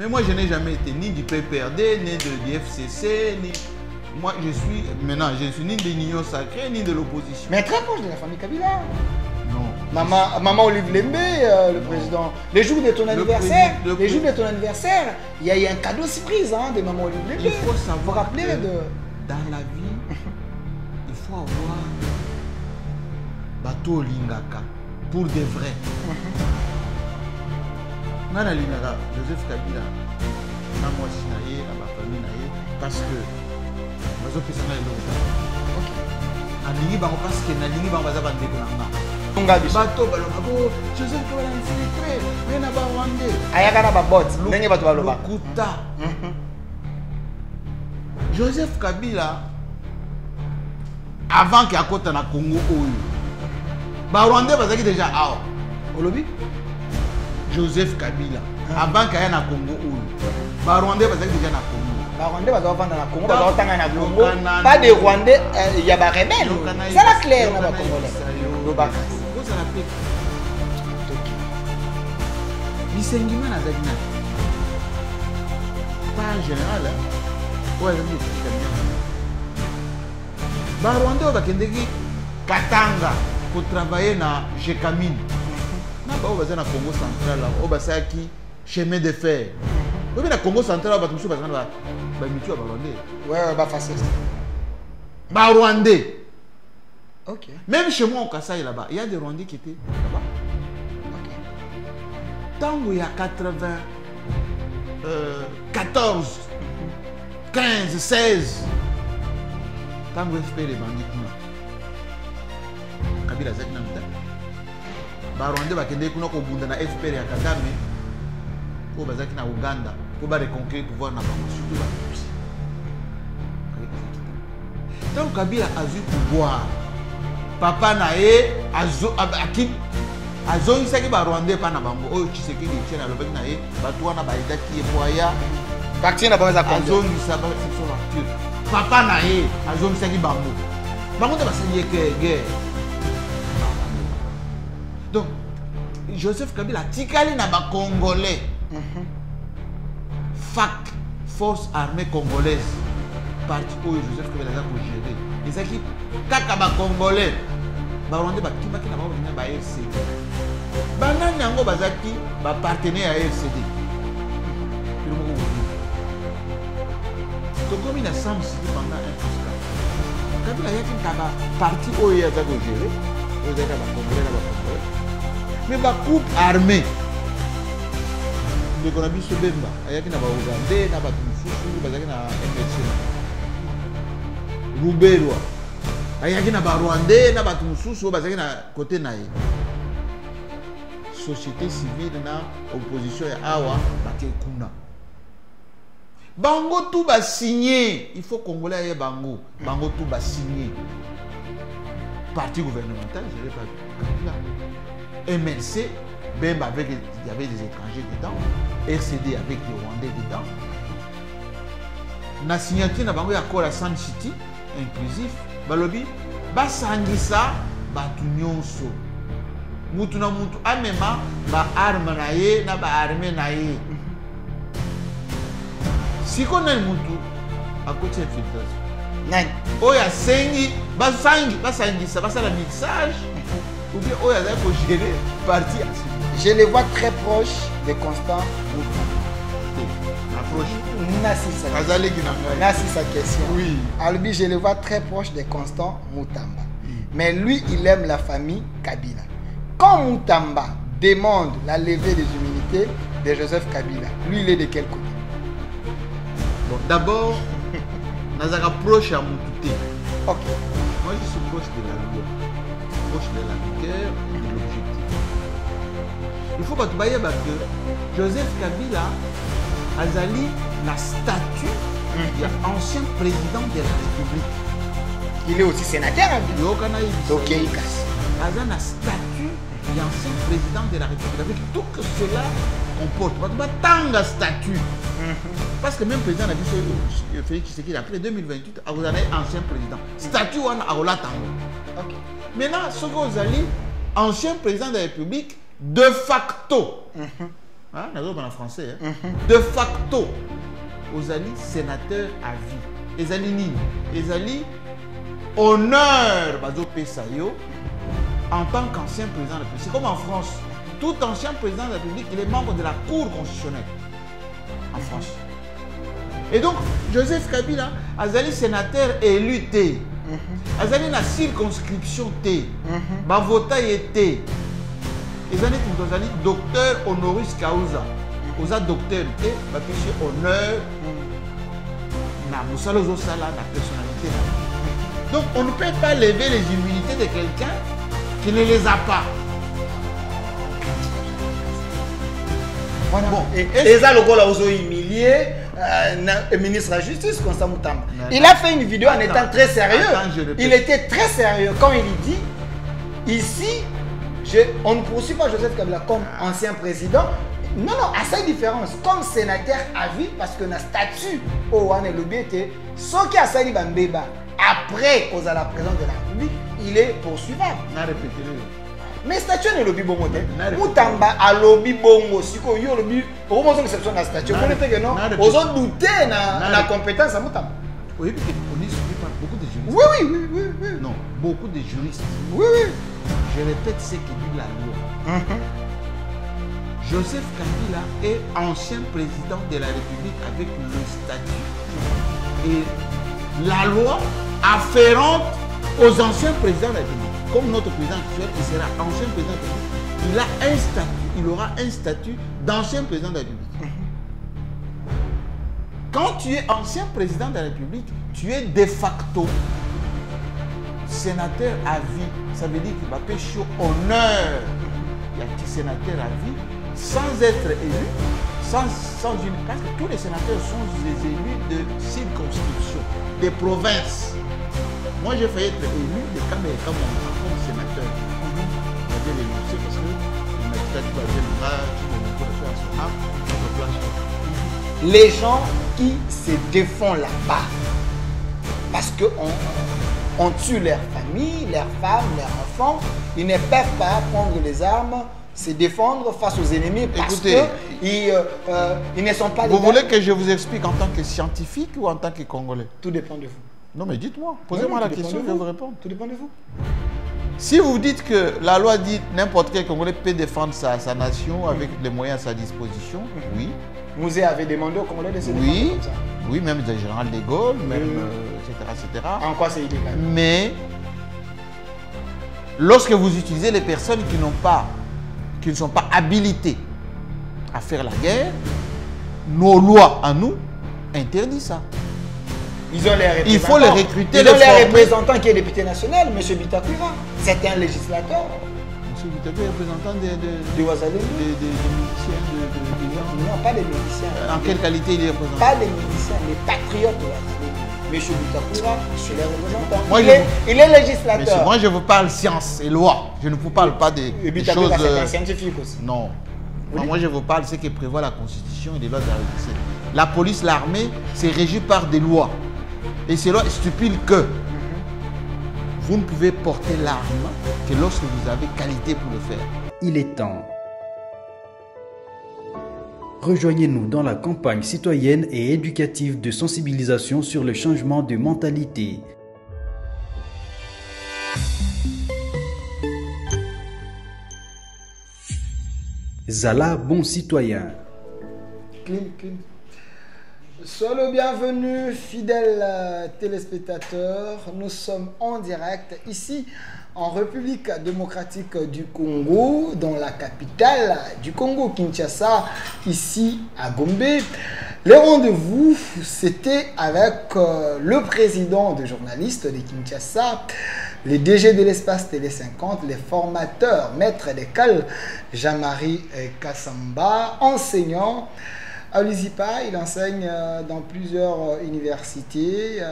Mais moi, je n'ai jamais été ni du PPRD, ni du FCC, ni... Moi, je suis... Maintenant, je ne suis ni de l'Union sacrée, ni de l'opposition. Mais très proche de la famille Kabila. Non. Maman Olive Lembe, le président. Les jours de ton anniversaire, les jours de ton anniversaire, il y a eu un cadeau surprise hein, de Maman Olive Lembe. Il faut savoir rappeler que de... dans la vie, il faut avoir bateau lingaka pour de vrai. Nana lingaka, Joseph Kabila, na moi si na ma famille parce que bazo pesa na eloko. Nalingi bango parce que nalingi bango baza bandeko na nga. Bato baloba ko Joseph Kabila infiltré, mais na ba Rwandais. Ayaka na ba bot, ndenge bato baloba. Lokuta. Joseph Kabila avant qu'il akota na Congo oyo. Ba Rwandais bazaki déjà awa. Olobi? Joseph Kabila avant qu'il y ait na Congo oyo. Ba Rwandais bazaki déjà na Congo. Ba Rwandais bazaki vendre na Congo, bazaki tanga na Congo. Pas des Rwandais, il y a ba rebelles. Ça la clair na ba Congolais. Lobaka. Vous ça rappelle. Bisengima na Zagina. Pas en général. Ouais, je dis ba Rwandais bakendeki Katanga pour travailler na Jekamine. Na ba obaza na Congo central là, obasaki chemin de fer. Oui, mais na Congo central ba tusu bazana ba mitu ba Rwandais. Ouais, ba facile. Ba Rwandais. OK. Même chez moi au Kasaï là-bas, il y a des Rwandais qui étaient là-bas. OK. Tant il y a 14 15 16 tant que FP les bandits Kabila zaki na mta ba Rwanda bakende kuna ko bunda na FP ya Kagame ko bazaki na Uganda ko ba reconquérir pouvoir na bango surtout ba donc Kabila a eu pouvoir papa na ye azongisaki ba Rwanda pa na bango oyo Tshisekedi tshena lobaki na ye bato wana ba etaki ye poya parti na bango za azongisa ba facture papa na ye azongisaki bango bango te basali ye guerre. Donc Joseph Kabila tikali na ba Congolais. FAC, Force Armée Congolaise. Parti où Joseph Kabila a géré. Et ça qui kaka ba Congolais. Ba Rwanda ba kimaki na ba na ba RCD. Ba nani yango bazaki ba partenaire à RCD. Donc comme il a semble pendant un peu. Kabila yaki kaba parti où il a géré. Vous avez ba Congolais na ba Congolais. Mais la coupe armée, le Konabi Sobemba, il y a qui n'a pas Ougandais, n'a pas tout fou, il y a qui n'a MLC. Roubelois, il y a qui n'a pas Rwandais, n'a pas tout fou, il y a qui n'a côté naï. Société civile, n'a opposition et awa, baké kuna. Bango tout va signer, il faut Congolais aille Bango, Bango tout va signer. Parti gouvernemental, je n'ai pas vu. MLC, même avec, il y avait des étrangers dedans, RCD avec des Rwandais dedans. La signature n'a pas eu accord à San City, inclusif, Balobi, Basangisa, Batunyonso. Mutuna mutu, amema, ba arme naye, na ba arme naye. Si on a mutu, à côté de filtration. Oya sengi, basangisa, basa la mixage. Ou bien, oh, il y a un gérer parti. Je les vois très proches de Constant Moutamba. Merci sa question. Oui. Albi, je le vois très proche de Constant Moutamba. Mais lui, il aime la famille Kabila. Quand Moutamba demande la levée des immunités de Joseph Kabila, lui, il est de quel côté? Bon, d'abord, Nazara proche à Moutouté. Ok. Moi, je suis proche de la loi. Proche de la rigueur et de l'objectif. Il faut pas que Joseph Kabila Azali la statue de l'ancien président de la République. Il est aussi sénateur. Ok. Azali la statue de l'ancien président de la République. Avec tout que cela comporte. Tant de statut. Parce que même le président a dit Félix Tshisekedi après 2028, vous avez ancien président. Statut à Tango. Maintenant, ce que vous allez, ancien président de la République, de facto, en français. De facto, Ozali sénateur à vie. Ezali nini? Ezali honneur Bazo Pesayo en tant qu'ancien président de la République. C'est comme en France. Tout ancien président de la République, il est membre de la Cour constitutionnelle en France. Et donc, Joseph Kabila, Azali sénateur élu T. Azali na circonscription T. Bavota T. Ezali docteur honoris causa. Oza docteur T. Bapêché honneur. Na Moussalo Zosala, la personnalité. Donc, on ne peut pas lever les immunités de quelqu'un qui ne les a pas. Voilà. Bon, et ça, le gars là, ils ont humilié le ministre de la Justice, Constant Moutamba. Il a fait une vidéo en étant très sérieux. Il était très sérieux quand il dit ici, on ne poursuit pas Joseph Kabila comme ancien président. Non, non, à sa différence, comme sénateur à vie, parce que le statut au Wan et Lobby était, ce qui a sali Bambeba, après aux à la présence de la République, il est poursuivable. Mais statut n'est lobby bongo. Moutamba a lobby bongo. Si vous avez lobby, au moins exception de statut. Vous savez que non. Aux autres douter la compétence à Moutamba. Oui, parce qu'on est suivi par beaucoup de juristes. Oui. Non, beaucoup de juristes. Oui. Je répète ce que dit la loi. Joseph Kabila est ancien président de la République avec le statut. Et la loi afférente aux anciens présidents de la République. Comme notre président actuel, il sera ancien président de la République, il aura un statut d'ancien président de la République. Quand tu es ancien président de la République, tu es de facto sénateur à vie. Ça veut dire qu'il va pêcher honneur. Il y a un sénateur à vie sans être élu, sans une... Parce que tous les sénateurs sont des élus de circonscription, des provinces. Moi, j'ai failli être élu de Cameroun comme sénateur. J'avais l'énoncé parce que le magistrat du Bazin, les gens qui se défendent là-bas, parce qu'on tue leur famille, leurs femmes, leurs enfants, ils ne peuvent pas prendre les armes, se défendre face aux ennemis parce qu'ils ne sont pas... Vous voulez que je vous explique en tant que scientifique ou en tant que Congolais? Tout dépend de vous. Non, mais dites-moi, posez-moi la question, je vais vous répondre. Tout dépend de vous. Si vous dites que la loi dit n'importe quel Congolais peut défendre sa nation avec les moyens à sa disposition, oui. Mouzé avait demandé aux Congolais de se défendre comme ça. Oui, même le général de Gaulle, même, etc. En quoi c'est illégal? Mais, lorsque vous utilisez les personnes qui ne sont pas habilitées à faire la guerre, nos lois à nous interdisent ça. Ils ont les représentants. Il faut les recruter. Ils ont les représentants qui est député national, M. Bitakura. C'est un législateur. M. Bitakura est représentant des Ouazalé. Des miliciens de Non, pas des miliciens. En quelle qualité il est représentant? Pas des miliciens, les patriotes de Ouazalé. M. Bitakura, c'est le représentant. Il est législateur. Monsieur, moi, je vous parle science et loi. Je ne vous parle pas des choses... c'est un scientifique aussi. Non. Moi, je vous parle de ce que prévoit la Constitution et les lois de la République. La police, l'armée, c'est régi par des lois. Et ces lois stipulent que vous ne pouvez porter l'arme que lorsque vous avez qualité pour le faire. Il est temps. Rejoignez-nous dans la campagne citoyenne et éducative de sensibilisation sur le changement de mentalité. Zala, bon citoyen. Clean. Sois le bienvenu, fidèles téléspectateurs. Nous sommes en direct ici en République démocratique du Congo, dans la capitale du Congo, Kinshasa, ici à Gombe. Le rendez-vous, c'était avec le président des journalistes de Kinshasa, le DG de l'espace Télé 50, les formateurs, maître d'école, Jean-Marie Kassamba, enseignant. À l'USIPA, il enseigne dans plusieurs universités.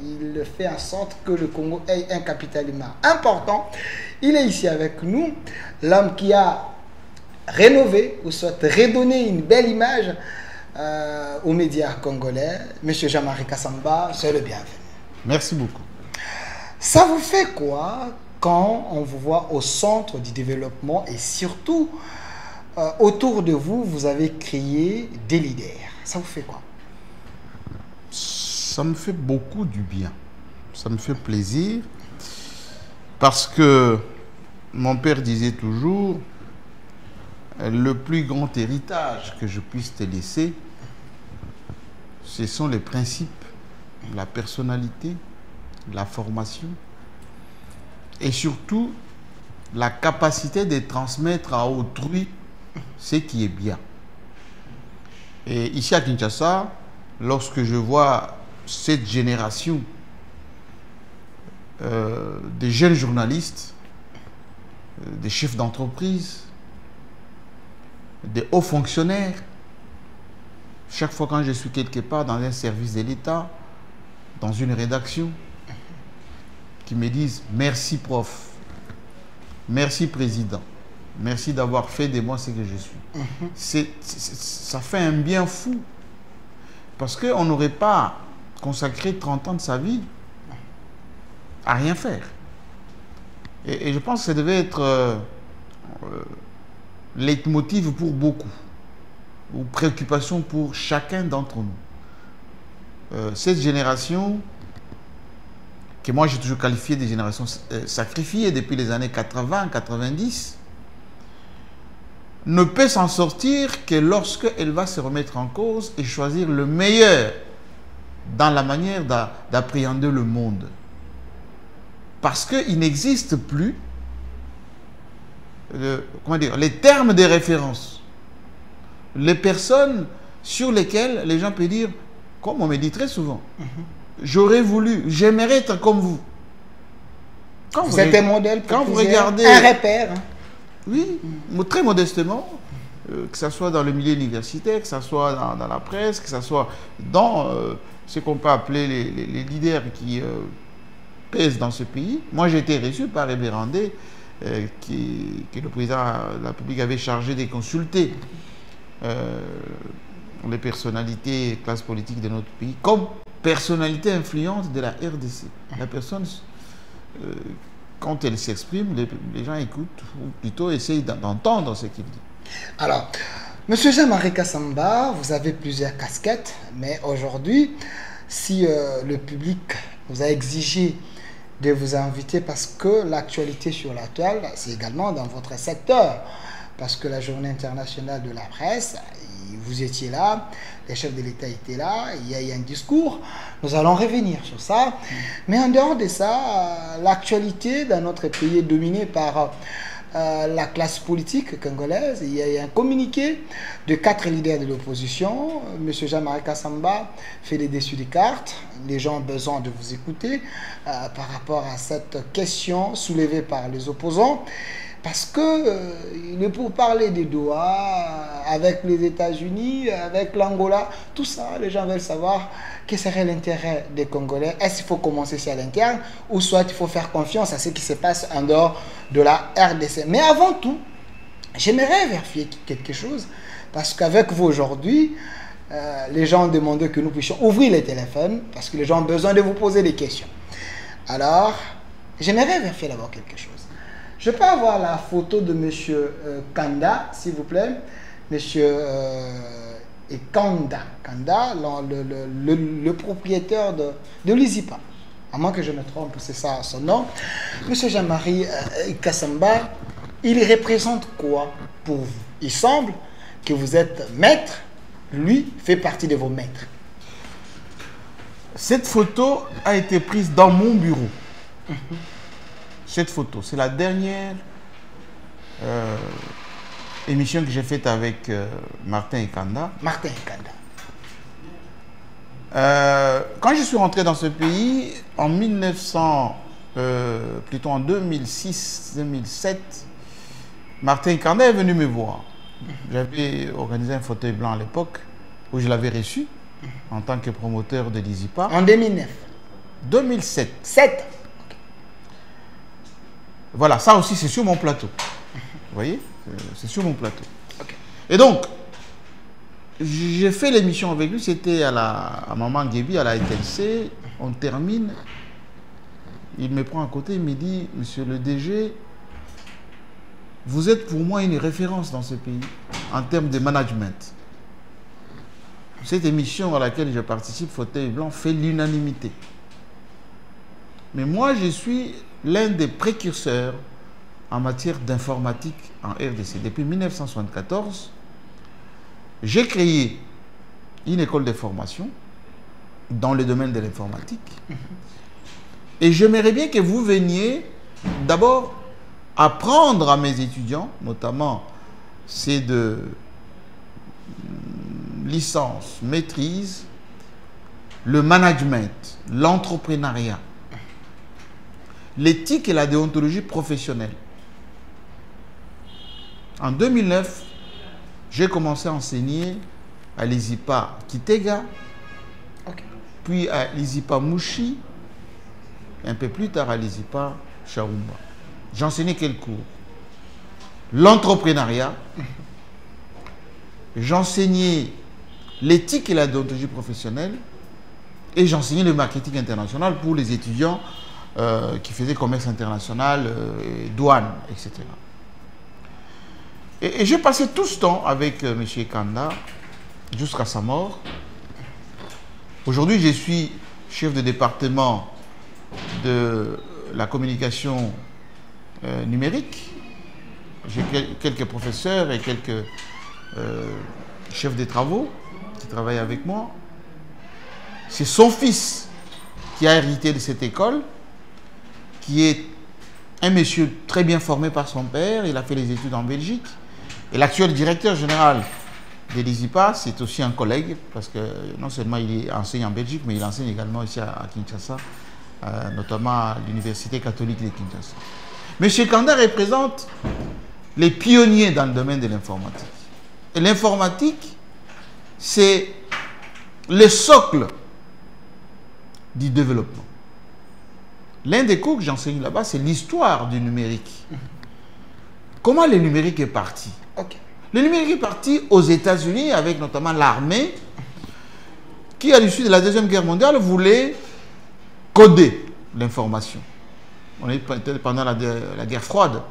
Il fait en sorte que le Congo ait un capital humain important. Il est ici avec nous, l'homme qui a rénové ou soit redonné une belle image aux médias congolais. Monsieur Jean-Marie Kassamba, c'est le bienvenu. Merci beaucoup. Ça vous fait quoi quand on vous voit au centre du développement et surtout autour de vous, vous avez créé des leaders. Ça vous fait quoi? Ça me fait beaucoup du bien. Ça me fait plaisir. Parce que mon père disait toujours, le plus grand héritage que je puisse te laisser, ce sont les principes, la personnalité, la formation et surtout la capacité de transmettre à autrui ce qui est bien. Et ici à Kinshasa, lorsque je vois cette génération des jeunes journalistes, des chefs d'entreprise, des hauts fonctionnaires, chaque fois quand je suis quelque part dans un service de l'État, dans une rédaction, qui me disent merci prof, merci président, merci d'avoir fait de moi ce que je suis. Ça fait un bien fou. Parce qu'on n'aurait pas consacré 30 ans de sa vie à rien faire. Et je pense que ça devait être leitmotiv pour beaucoup, ou préoccupation pour chacun d'entre nous. Cette génération, que moi j'ai toujours qualifiée de génération sacrifiée depuis les années 80-90, ne peut s'en sortir que lorsqu'elle va se remettre en cause et choisir le meilleur dans la manière d'appréhender le monde. Parce qu'il n'existe plus les termes de référence, les personnes sur lesquelles les gens peuvent dire, comme on me dit très souvent, j'aurais voulu, j'aimerais être comme vous. Quand vous êtes un modèle, quand vous regardez, un repère. Hein. Oui, très modestement, que ce soit dans le milieu universitaire, que ce soit dans la presse, que ce soit dans ce qu'on peut appeler les leaders qui pèsent dans ce pays. Moi, j'ai été reçu par Ebé Randé, que le président de la République avait chargé de consulter les personnalités, classes politiques de notre pays, comme personnalité influente de la RDC. La personne, quand elle s'exprime, les gens écoutent, ou plutôt essayent d'entendre ce qu'il dit. Alors, Monsieur Jean-Marie Kassamba, vous avez plusieurs casquettes, mais aujourd'hui, si le public vous a exigé de vous inviter parce que l'actualité sur la toile, c'est également dans votre secteur, parce que la Journée internationale de la presse, vous étiez là, les chefs de l'État étaient là, il y a eu un discours, nous allons revenir sur ça. Mais en dehors de ça, l'actualité dans notre pays est dominée par la classe politique congolaise. Il y a eu un communiqué de 4 leaders de l'opposition. M. Jean-Marie Kassamba fait les dessus des cartes. Les gens ont besoin de vous écouter par rapport à cette question soulevée par les opposants. Parce que pour parler des Doha, avec les États-Unis, avec l'Angola, tout ça, les gens veulent savoir quel serait l'intérêt des Congolais. Est-ce qu'il faut commencer sur l'interne ou soit il faut faire confiance à ce qui se passe en dehors de la RDC. Mais avant tout, j'aimerais vérifier quelque chose parce qu'avec vous aujourd'hui, les gens ont demandé que nous puissions ouvrir les téléphones parce que les gens ont besoin de vous poser des questions. Alors, j'aimerais vérifier d'abord quelque chose. Je peux avoir la photo de M. Kanda, s'il vous plaît. M. Kanda, le propriétaire de l'ISIPA. À moins que je me trompe, c'est ça son nom. M. Jean-Marie Kassamba, il représente quoi pour vous? Il semble que vous êtes maître. Lui fait partie de vos maîtres. Cette photo a été prise dans mon bureau. Cette photo, c'est la dernière émission que j'ai faite avec Martin Ekanda. Martin Ekanda. Quand je suis rentré dans ce pays, en 2006-2007, Martin Ekanda est venu me voir. J'avais organisé un fauteuil blanc à l'époque, où je l'avais reçu en tant que promoteur de l'ISIPA. En 2009 2007. 7. Voilà, ça aussi c'est sur mon plateau. Vous voyez, c'est sur mon plateau. Okay. Et donc, j'ai fait l'émission avec lui, c'était à Maman Guébi, à la ETLC. On termine. Il me prend à côté, il me dit, monsieur le DG, vous êtes pour moi une référence dans ce pays. en termes de management. Cette émission à laquelle je participe, Fauteuil Blanc, fait l'unanimité. Mais moi, je suis l'un des précurseurs en matière d'informatique en RDC. Depuis 1974, j'ai créé une école de formation dans le domaine de l'informatique. Et j'aimerais bien que vous veniez d'abord apprendre à mes étudiants, notamment ceux de licence, maîtrise, le management, l'entrepreneuriat, l'éthique et la déontologie professionnelle. En 2009, j'ai commencé à enseigner à l'ISIPA Kitega, puis à l'ISIPA Mouchi, un peu plus tard à l'ISIPA Chaoumba. J'enseignais quel cours? L'entrepreneuriat. J'enseignais l'éthique et la déontologie professionnelle. Et j'enseignais le marketing international pour les étudiants qui faisaient commerce international, douane, etc. Et j'ai passé tout ce temps avec M. Kanda jusqu'à sa mort. Aujourd'hui, je suis chef de département de la communication numérique. J'ai quelques professeurs et quelques chefs de travaux qui travaillent avec moi. C'est son fils qui a hérité de cette école, qui est un monsieur très bien formé par son père. Il a fait les études en Belgique. Et l'actuel directeur général de l'ISIPA, c'est aussi un collègue, parce que non seulement il enseigne en Belgique, mais il enseigne également ici à Kinshasa, notamment à l'Université catholique de Kinshasa. M. Kanda représente les pionniers dans le domaine de l'informatique. Et l'informatique, c'est le socle du développement. L'un des cours que j'enseigne là-bas, c'est l'histoire du numérique. Comment le numérique est parti? Le numérique est parti aux États-Unis avec notamment l'armée qui, à l'issue de la Deuxième Guerre mondiale, voulait coder l'information. On est pendant la guerre froide,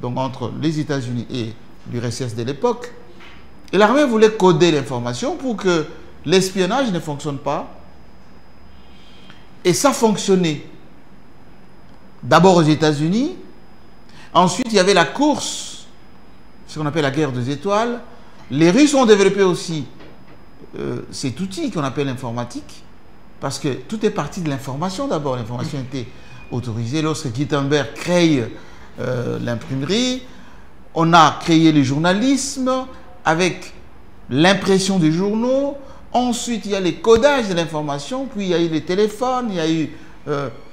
donc entre les États-Unis et l'URSS de l'époque. Et l'armée voulait coder l'information pour que l'espionnage ne fonctionne pas. Et ça fonctionnait. D'abord aux États-Unis. Ensuite, il y avait la course, ce qu'on appelle la guerre des étoiles. Les Russes ont développé aussi cet outil qu'on appelle l'informatique, parce que tout est parti de l'information d'abord. L'information était autorisée. Lorsque Gutenberg crée l'imprimerie, on a créé le journalisme avec l'impression des journaux. Ensuite, il y a les codages de l'information, puis il y a eu les téléphones, il y a eu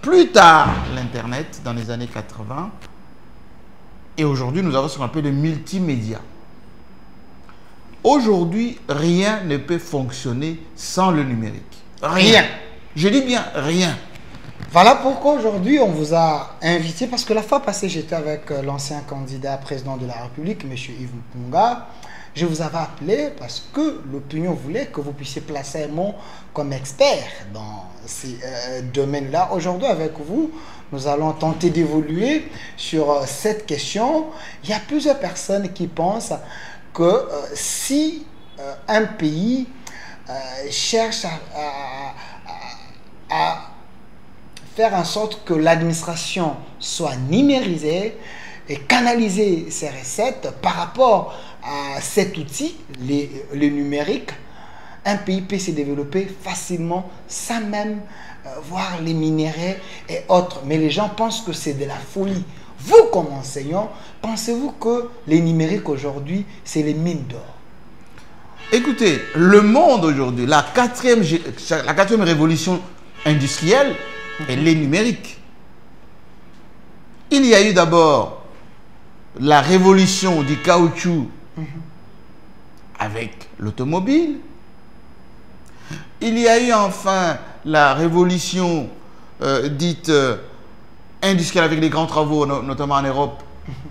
plus tard l'Internet dans les années 80. Et aujourd'hui, nous avons ce qu'on appelle le multimédia. Aujourd'hui, rien ne peut fonctionner sans le numérique. Rien. Je dis bien rien. Voilà pourquoi aujourd'hui, on vous a invité, parce que la fois passée, j'étais avec l'ancien candidat président de la République, M. Yves Mpunga. Je vous avais appelé parce que l'opinion voulait que vous puissiez placer un mot comme expert dans ces domaines-là. Aujourd'hui, avec vous, nous allons tenter d'évoluer sur cette question. Il y a plusieurs personnes qui pensent que si un pays cherche à faire en sorte que l'administration soit numérisée et canaliser ses recettes par rapport à cet outil, le numérique, un pays peut se développer facilement sans même voir les minéraux et autres. Mais les gens pensent que c'est de la folie. Vous, comme enseignant, pensez-vous que les numériques aujourd'hui, c'est les mines d'or? Écoutez, le monde aujourd'hui, la quatrième révolution industrielle, elle est numérique. Il y a eu d'abord la révolution du caoutchouc avec l'automobile. Il y a eu enfin la révolution dite industrielle avec les grands travaux, notamment en Europe,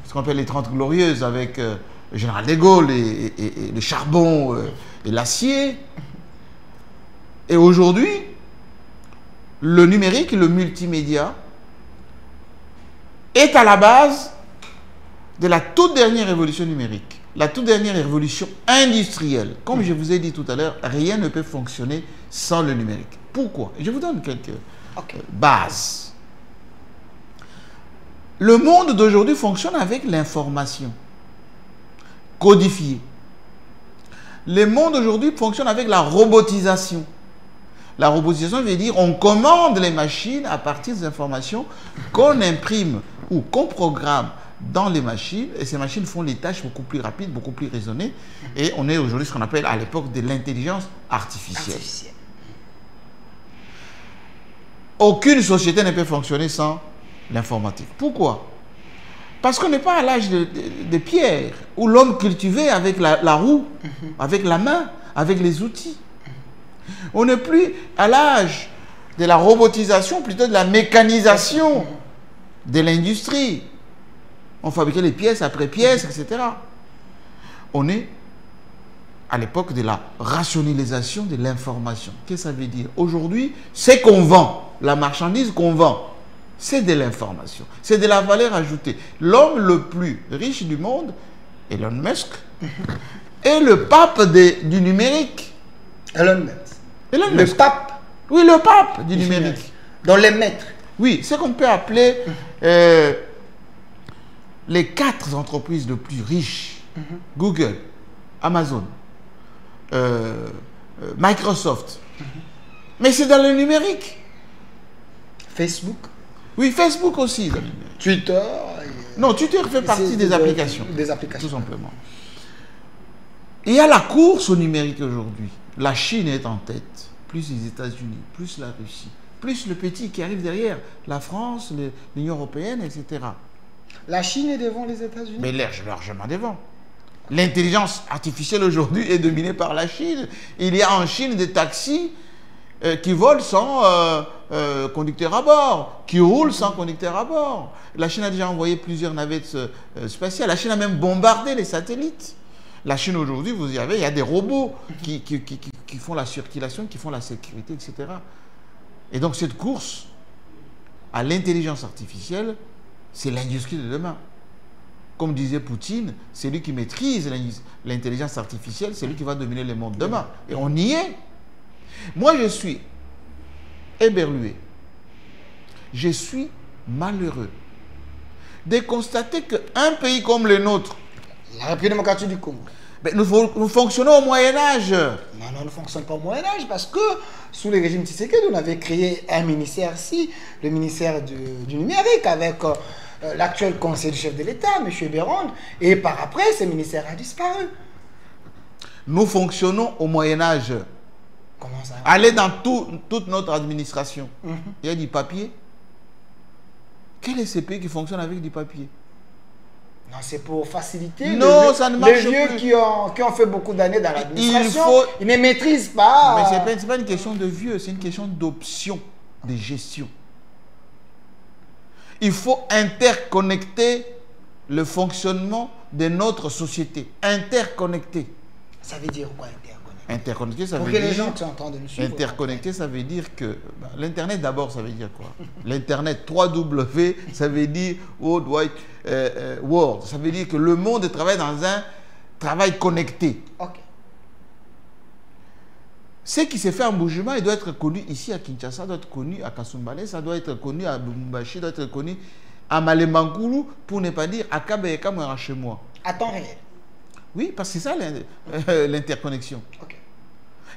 ce qu'on appelle les 30 glorieuses, avec le général de Gaulle et le charbon et l'acier. Et aujourd'hui, le numérique, le multimédia, est à la base de la toute dernière révolution numérique. la toute dernière révolution industrielle. Comme je vous ai dit tout à l'heure, rien ne peut fonctionner sans le numérique. Pourquoi? Je vous donne quelques bases. Le monde d'aujourd'hui fonctionne avec l'information codifiée. Le monde d'aujourd'hui fonctionne avec la robotisation. La robotisation veut dire on commande les machines à partir des informations qu'on imprime ou qu'on programme dans les machines, et ces machines font les tâches beaucoup plus rapides, beaucoup plus raisonnées, et on est aujourd'hui ce qu'on appelle à l'époque de l'intelligence artificielle. Aucune société ne peut fonctionner sans l'informatique. Pourquoi? Parce qu'on n'est pas à l'âge de pierre, où l'homme cultivait avec la roue, avec la main, avec les outils. On n'est plus à l'âge de la robotisation, plutôt de la mécanisation de l'industrie. On fabriquait les pièces après pièces, etc. On est à l'époque de la rationalisation de l'information. Qu'est-ce que ça veut dire? Aujourd'hui, c'est qu'on vend, la marchandise qu'on vend, c'est de l'information, c'est de la valeur ajoutée. L'homme le plus riche du monde, Elon Musk, est le pape du numérique. Elon Musk. Le pape. Oui, le pape du numérique. Dans les maîtres. Oui, c'est qu'on peut appeler les 4 entreprises les plus riches. Google, Amazon, Microsoft. Mais c'est dans le numérique. Facebook. Oui, Facebook aussi. Twitter. Non, Twitter fait partie des applications. Des applications. Tout simplement. Il y a la course au numérique aujourd'hui. La Chine est en tête, plus les États-Unis, plus la Russie, plus le petit qui arrive derrière, la France, l'Union européenne, etc. La Chine est devant les États-Unis? Mais largement devant. L'intelligence artificielle aujourd'hui est dominée par la Chine. Il y a en Chine des taxis qui volent sans conducteur à bord, qui roulent sans conducteur à bord. La Chine a déjà envoyé plusieurs navettes spatiales. La Chine a même bombardé les satellites. La Chine aujourd'hui, vous y avez, il y a des robots qui font la circulation, qui font la sécurité, etc. Et donc cette course à l'intelligence artificielle, c'est l'industrie de demain. Comme disait Poutine, c'est lui qui maîtrise l'intelligence artificielle, c'est lui qui va dominer le monde demain. Et on y est. Moi, je suis éberlué. Je suis malheureux de constater qu'un pays comme le nôtre, la République démocratique du Congo, mais nous fonctionnons au Moyen-Âge. Non, on ne fonctionne pas au Moyen-Âge parce que sous le régime Tshisekedi, on avait créé un ministère-ci, le ministère du numérique, avec l'actuel conseiller du chef de l'État, M. Béronde, et par après, ce ministère a disparu. Nous fonctionnons au Moyen-Âge. Comment ça? Allez dans toute notre administration. Il y a du papier. Quel est ce pays qui fonctionne avec du papier? Non, c'est pour faciliter ça ne marche les vieux plus. qui ont fait beaucoup d'années dans l'administration. Ils ne maîtrisent pas. Mais ce n'est pas une question de vieux, c'est une question d'option, de gestion. Il faut interconnecter le fonctionnement de notre société. Interconnecter. Ça veut dire quoi, interconnecter? Interconnecter, ça pour veut que dire... les gens qui sont en train de nous suivre. Interconnecter, ça veut dire que... l'Internet, d'abord, ça veut dire quoi? L'Internet, 3W, ça veut dire World Wide World. Ça veut dire que le monde travaille dans un travail connecté. Ok. Ce qui s'est fait en Bujumbura, il doit être connu ici à Kinshasa, doit être connu à Kasumbalé, ça doit être connu à Lubumbashi, doit être connu à Malemankulu, pour ne pas dire à Kabeyeka, moi, chez moi. À temps réel. Oui, parce que c'est ça l'interconnexion. Ok.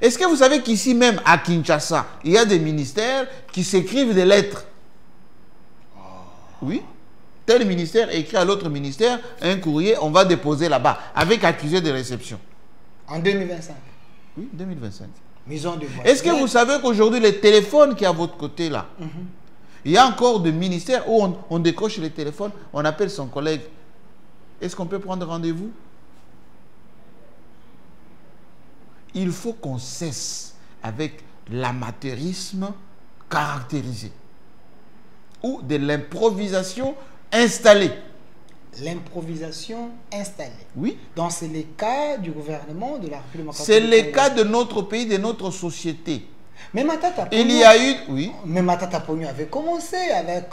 Est-ce que vous savez qu'ici même à Kinshasa, il y a des ministères qui s'écrivent des lettres? Oui. Tel ministère écrit à l'autre ministère un courrier, on va déposer là-bas, avec accusé de réception. En 2025? Oui, 2025. Est-ce que vous savez qu'aujourd'hui, les téléphones qui est à votre côté là, il y a encore des ministères où on décroche les téléphones, on appelle son collègue. Est-ce qu'on peut prendre rendez-vous? Il faut qu'on cesse avec l'amateurisme caractérisé ou de l'improvisation installée. L'improvisation installée. Oui. Donc c'est le cas du gouvernement de la République démocratique. C'est le cas de notre pays, de notre société. Mais Matata Ponyo, il y a eu... Oui. Mais Matata Ponyo avait commencé avec...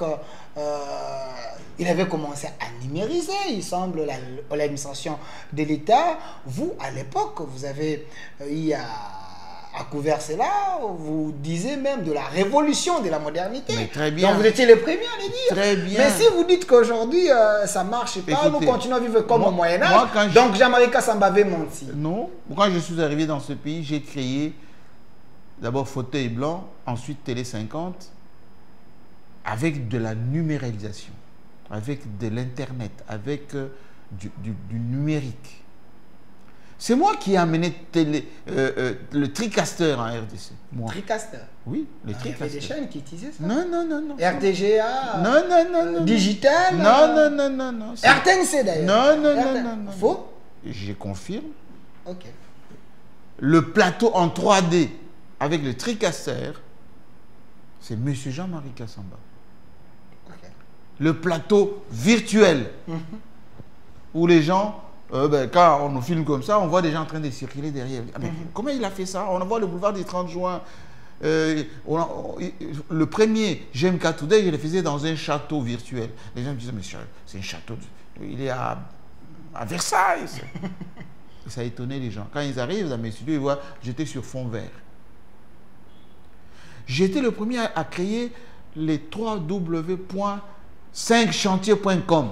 il avait commencé à numériser, il semble, l'administration de l'État. Vous, à l'époque, vous avez eu à couvert cela, vous disiez même de la révolution de la modernité. Mais très bien. Donc vous étiez les premiers à le dire. Très bien. Mais si vous dites qu'aujourd'hui, ça ne marche pas, écoutez, nous continuons à vivre comme au Moyen-Âge. Donc Jean-Marie Kassamba avait menti. Non. Quand je suis arrivé dans ce pays, j'ai créé d'abord Fauteuil Blanc, ensuite Télé 50, avec de la numéralisation, avec de l'Internet, avec du numérique. C'est moi qui ai amené le TriCaster en RDC. Moi. TriCaster? Oui, le TriCaster. Il y avait des chaînes qui utilisaient ça? Non, non, non, non. RTGA? Non, non, non, non. Digital? Non, non, non, non, non. RTNC d'ailleurs? Non, non, non, non, non. Faux? Je confirme. Ok. Le plateau en 3D avec le TriCaster, c'est M. Jean-Marie Kassamba. Okay. Le plateau virtuel, où les gens, quand on nous filme comme ça, on voit des gens en train de circuler derrière. Ah, mais comment il a fait ça? On voit le boulevard du 30 juin. Le premier GMK Today, je le faisais dans un château virtuel. Les gens me disaient, mais c'est un château, il est à Versailles. Et ça a étonné les gens. Quand ils arrivent dans mes studios, ils voient, j'étais sur fond vert. J'étais le premier à créer les www.5chantiers.com.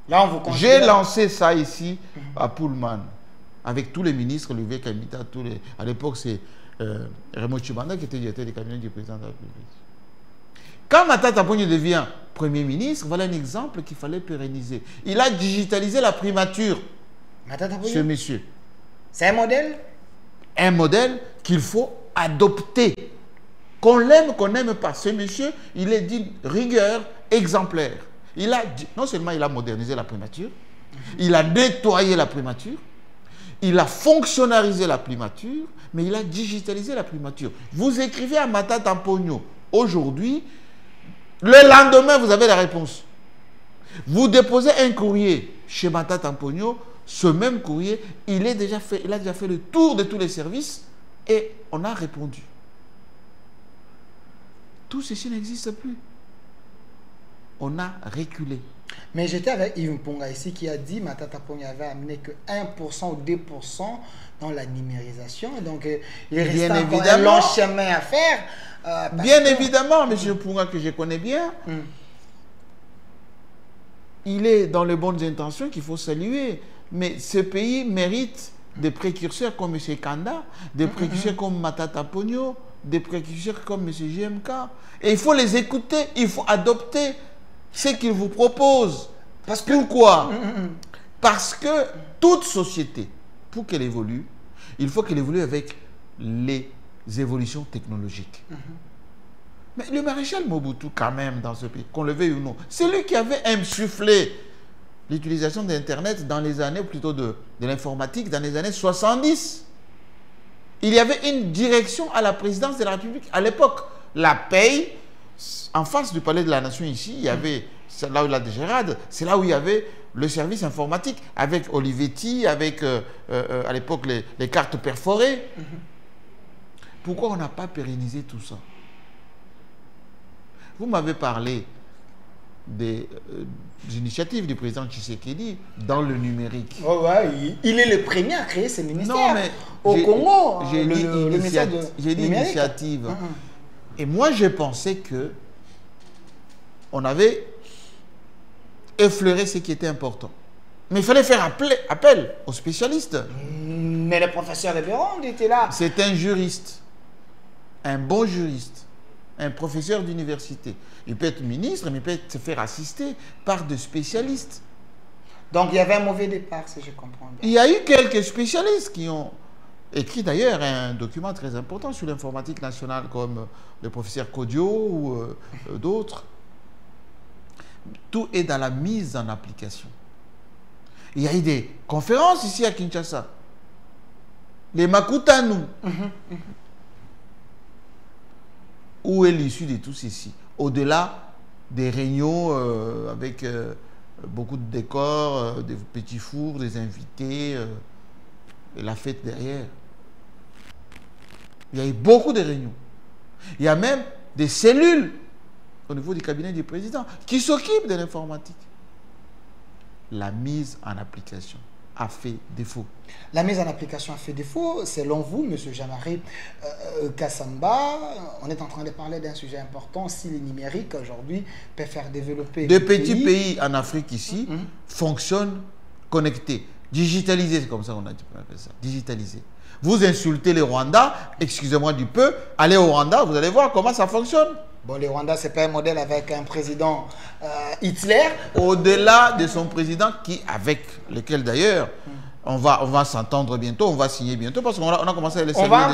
Là, on vous J'ai lancé ça ici à Pullman, avec tous les ministres, Olivier Kamita, à l'époque c'est Raymond Chibanda qui était directeur des cabinets du président de la République. Quand Matata Ponyo devient Premier ministre, voilà un exemple qu'il fallait pérenniser. Il a digitalisé la primature, ce monsieur. C'est un modèle? Un modèle qu'il faut adopter. Qu'on l'aime, qu'on n'aime pas. Ce monsieur, il est dit rigueur exemplaire. Non seulement il a modernisé la primature, il a nettoyé la primature, il a fonctionnalisé la primature, mais il a digitalisé la primature. Vous écrivez à Matata Ponyo aujourd'hui, le lendemain, vous avez la réponse. Vous déposez un courrier chez Matata Ponyo, ce même courrier, il a déjà fait le tour de tous les services et on a répondu. Tout ceci n'existe plus. On a reculé. Mais j'étais avec Yves Mponga ici qui a dit Matata Ponyo avait amené que 1% ou 2% dans la numérisation. Donc il reste encore un long chemin à faire. Bien évidemment, M. Mponga, que je connais bien, il est dans les bonnes intentions qu'il faut saluer. Mais ce pays mérite des précurseurs comme M. Kanda, des précurseurs comme Matata Ponyo, des précurseurs comme M. JMK. Et il faut les écouter, il faut adopter ce qu'ils vous proposent. Pourquoi? Parce que toute société, pour qu'elle évolue, il faut qu'elle évolue avec les évolutions technologiques. Mais le maréchal Mobutu, quand même, dans ce pays, qu'on le veuille ou non, c'est lui qui avait insufflé l'utilisation d'Internet dans les années, plutôt de l'informatique, dans les années 70. Il y avait une direction à la présidence de la République. À l'époque, la paye, en face du palais de la Nation ici, il y avait, là où il y a des Gérades, c'est là où il y avait le service informatique, avec Olivetti, avec, à l'époque, les cartes perforées. Pourquoi on n'a pas pérennisé tout ça? Vous m'avez parlé des initiatives du président Tshisekedi dans le numérique. Oh ouais, il est le premier à créer ce ministère. Non, mais au Congo, j'ai dit initiative. Et moi, j'ai pensé que on avait effleuré ce qui était important. Mais il fallait faire appel aux spécialistes. Mais le professeur Lebéron était là. C'est un juriste, un bon juriste, un professeur d'université. Il peut être ministre, mais il peut se faire assister par des spécialistes. Donc il y avait un mauvais départ, si je comprends bien. Il y a eu quelques spécialistes qui ont écrit d'ailleurs un document très important sur l'informatique nationale, comme le professeur Kodio ou d'autres. Tout est dans la mise en application. Il y a eu des conférences ici à Kinshasa. Les Makutanu. Où est l'issue de tout ceci? Au-delà des réunions avec beaucoup de décors, des petits fours, des invités, et la fête derrière. Il y a eu beaucoup de réunions. Il y a même des cellules au niveau du cabinet du président qui s'occupent de l'informatique. La mise en application a fait défaut. La mise en application a fait défaut. Selon vous, M. Jean-Marie Kassamba, on est en train de parler d'un sujet important. Si le numérique aujourd'hui peut faire développer... Des petits pays en Afrique ici fonctionnent connectés. Digitalisés, c'est comme ça qu'on a dit ça. Digitalisés. Vous insultez les Rwandais, excusez-moi du peu, allez au Rwanda, vous allez voir comment ça fonctionne. Bon, les Rwandais, ce n'est pas un modèle avec un président Hitler. Au-delà de son président, avec lequel d'ailleurs, on va s'entendre bientôt, on va signer bientôt, parce qu'on a commencé à les on va en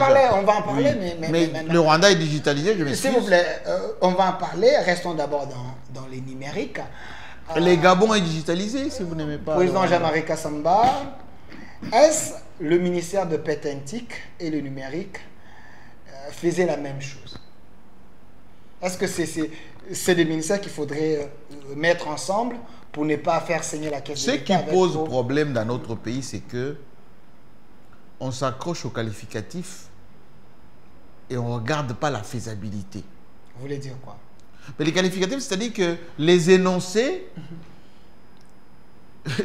parler, oui. mais le Rwanda est digitalisé, je m'excuse. S'il vous plaît, on va en parler, restons d'abord dans les numériques. Les Gabon est digitalisé, si vous n'aimez pas. Président Jean-Marie Kassamba, est-ce le ministère de Pétentique et le numérique faisaient la même chose? Est-ce que c'est des ministères qu'il faudrait mettre ensemble pour ne pas faire saigner la caisse de l'État? Ce qui pose problème dans notre pays, c'est que on s'accroche aux qualificatifs et on ne regarde pas la faisabilité. Vous voulez dire quoi? Mais les qualificatifs, c'est-à-dire que les énoncés